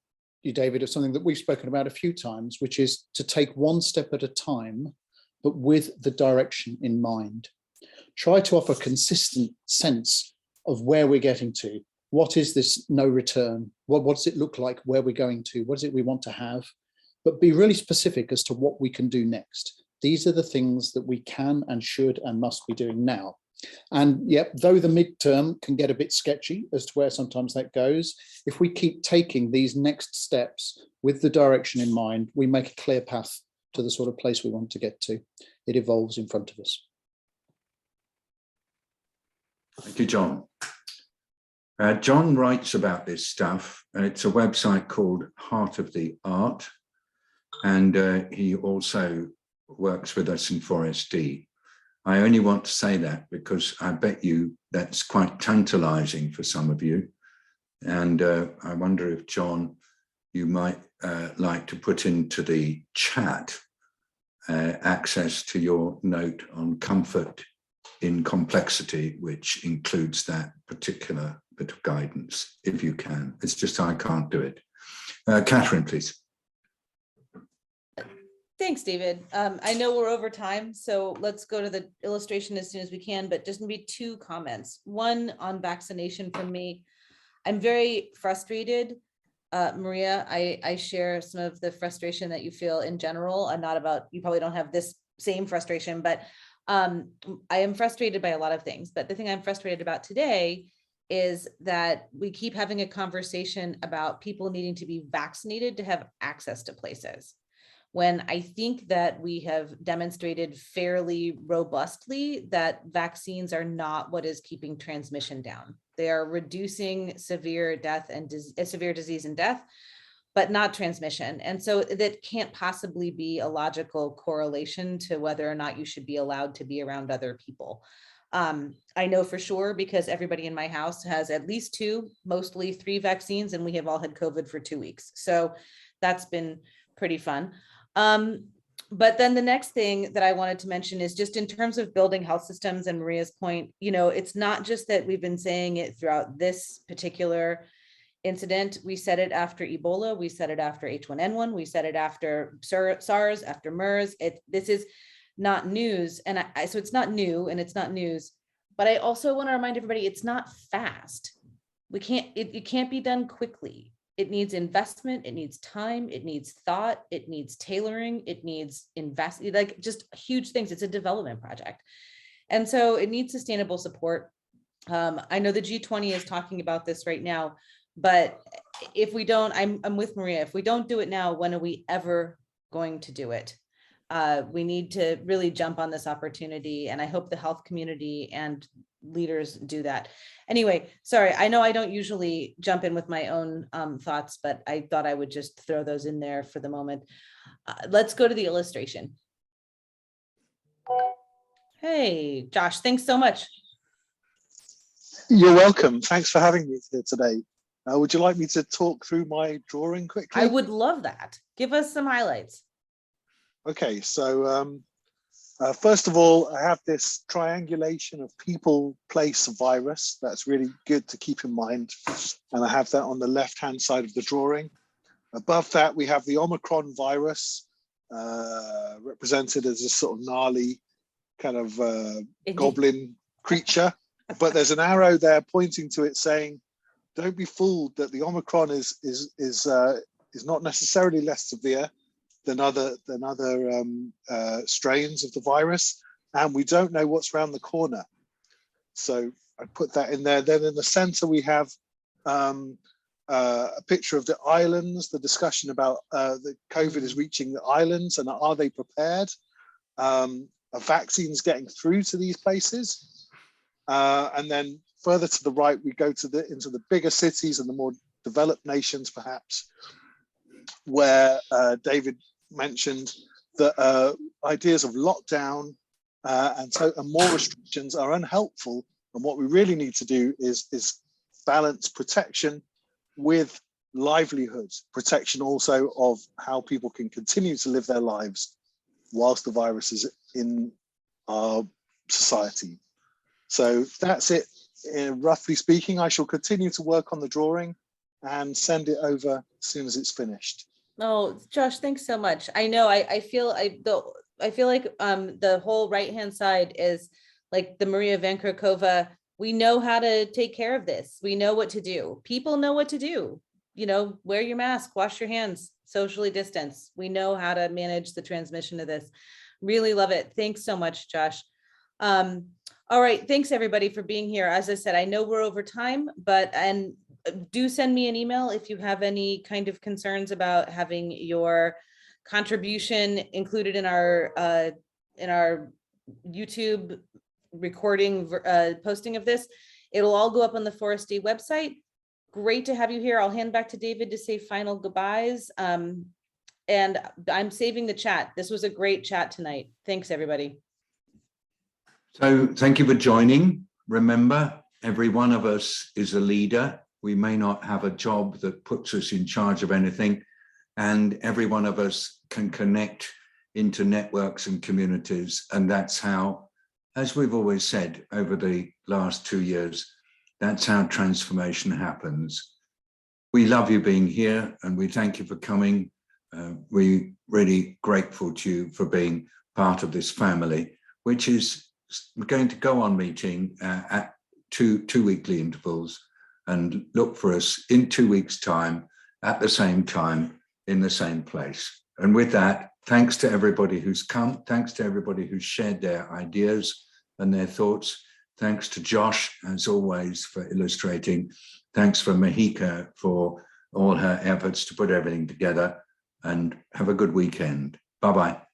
you, David, of something that we've spoken about a few times, which is to take one step at a time, but with the direction in mind. Try to offer consistent sense of where we're getting to. What is this no return? What does it look like? Where we're going to? What is it we want to have? But be really specific as to what we can do next. These are the things that we can and should and must be doing now. And yep, though the midterm can get a bit sketchy as to where sometimes that goes, if we keep taking these next steps with the direction in mind, we make a clear path to the sort of place we want to get to. It evolves in front of us. Thank you, John. John writes about this stuff, and it's a website called Heart of the Art. And he also works with us in 4SD. I only want to say that because I bet you that's quite tantalizing for some of you. And I wonder if, John, you might like to put into the chat access to your note on comfort in complexity, which includes that particular bit of guidance, if you can. It's just I can't do it. Catherine, please. Thanks, David. I know we're over time, so let's go to the illustration as soon as we can, but just maybe two comments. One on vaccination from me. I'm very frustrated. Maria, I share some of the frustration that you feel in general, and not about, you probably don't have this same frustration, but I am frustrated by a lot of things. But the thing I'm frustrated about today is that we keep having a conversation about people needing to be vaccinated to have access to places, when I think that we have demonstrated fairly robustly that vaccines are not what is keeping transmission down. They are reducing severe death and severe disease and death, but not transmission. And so that can't possibly be a logical correlation to whether or not you should be allowed to be around other people. I know for sure because everybody in my house has at least 2, mostly 3 vaccines, and we have all had COVID for 2 weeks. So that's been pretty fun. But then the next thing that I wanted to mention is just in terms of building health systems, and Maria's point, you know, it's not just that we've been saying it throughout this particular incident. We said it after Ebola, we said it after H1N1, we said it after SARS, after MERS. This is not news. And so it's not new and it's not news, but I also want to remind everybody, it's not fast. It can't be done quickly. It needs investment, it needs time, it needs thought, it needs tailoring, it needs investment, like just huge things. It's a development project. And so it needs sustainable support. I know the G20 is talking about this right now, but if we don't, I'm with Maria, if we don't do it now, when are we ever going to do it? We need to really jump on this opportunity, and I hope the health community and leaders do that. Anyway, sorry, I know I don't usually jump in with my own thoughts, but I thought I would just throw those in there for the moment. Let's go to the illustration. Hey, Josh, thanks so much. You're welcome. Thanks for having me here today. Would you like me to talk through my drawing quickly? I would love that. Give us some highlights. Okay, so first of all, I have this triangulation of people, place, virus. That's really good to keep in mind. And I have that on the left-hand side of the drawing. Above that, we have the Omicron virus, represented as a sort of gnarly kind of goblin creature. But there's an arrow there pointing to it saying, don't be fooled that the Omicron is not necessarily less severe. than other strains of the virus, and we don't know what's around the corner. So I put that in there. Then in the center we have a picture of the islands, the discussion about the COVID is reaching the islands, and are they prepared? Are vaccines getting through to these places? And then further to the right, we go to into the bigger cities and the more developed nations, perhaps, where David mentioned that ideas of lockdown and more restrictions are unhelpful. And what we really need to do is balance protection with livelihood, protection also of how people can continue to live their lives whilst the virus is in our society. So that's it. Roughly speaking, I shall continue to work on the drawing and send it over as soon as it's finished. Oh, Josh, thanks so much. I know I feel like the whole right-hand side is like the Maria Vankrakova. We know how to take care of this. We know what to do. People know what to do. You know, wear your mask, wash your hands, socially distance. We know how to manage the transmission of this. Really love it. Thanks so much, Josh. All right, thanks everybody for being here. As I said, I know we're over time, and do send me an email if you have any kind of concerns about having your contribution included in our YouTube recording posting of this. It'll all go up on the Forest Day website. Great to have you here. I'll hand back to David to say final goodbyes. And I'm saving the chat. This was a great chat tonight. Thanks, everybody. So thank you for joining. Remember, every one of us is a leader. We may not have a job that puts us in charge of anything, and every one of us can connect into networks and communities. And that's how, as we've always said over the last 2 years, that's how transformation happens. We love you being here, and we thank you for coming. We're really grateful to you for being part of this family, which is going to go on meeting at two weekly intervals, and look for us in 2 weeks' time at the same time in the same place. And with that, thanks to everybody who's come. Thanks to everybody who's shared their ideas and their thoughts. Thanks to Josh, as always, for illustrating. Thanks for Mahika for all her efforts to put everything together. And have a good weekend. Bye-bye.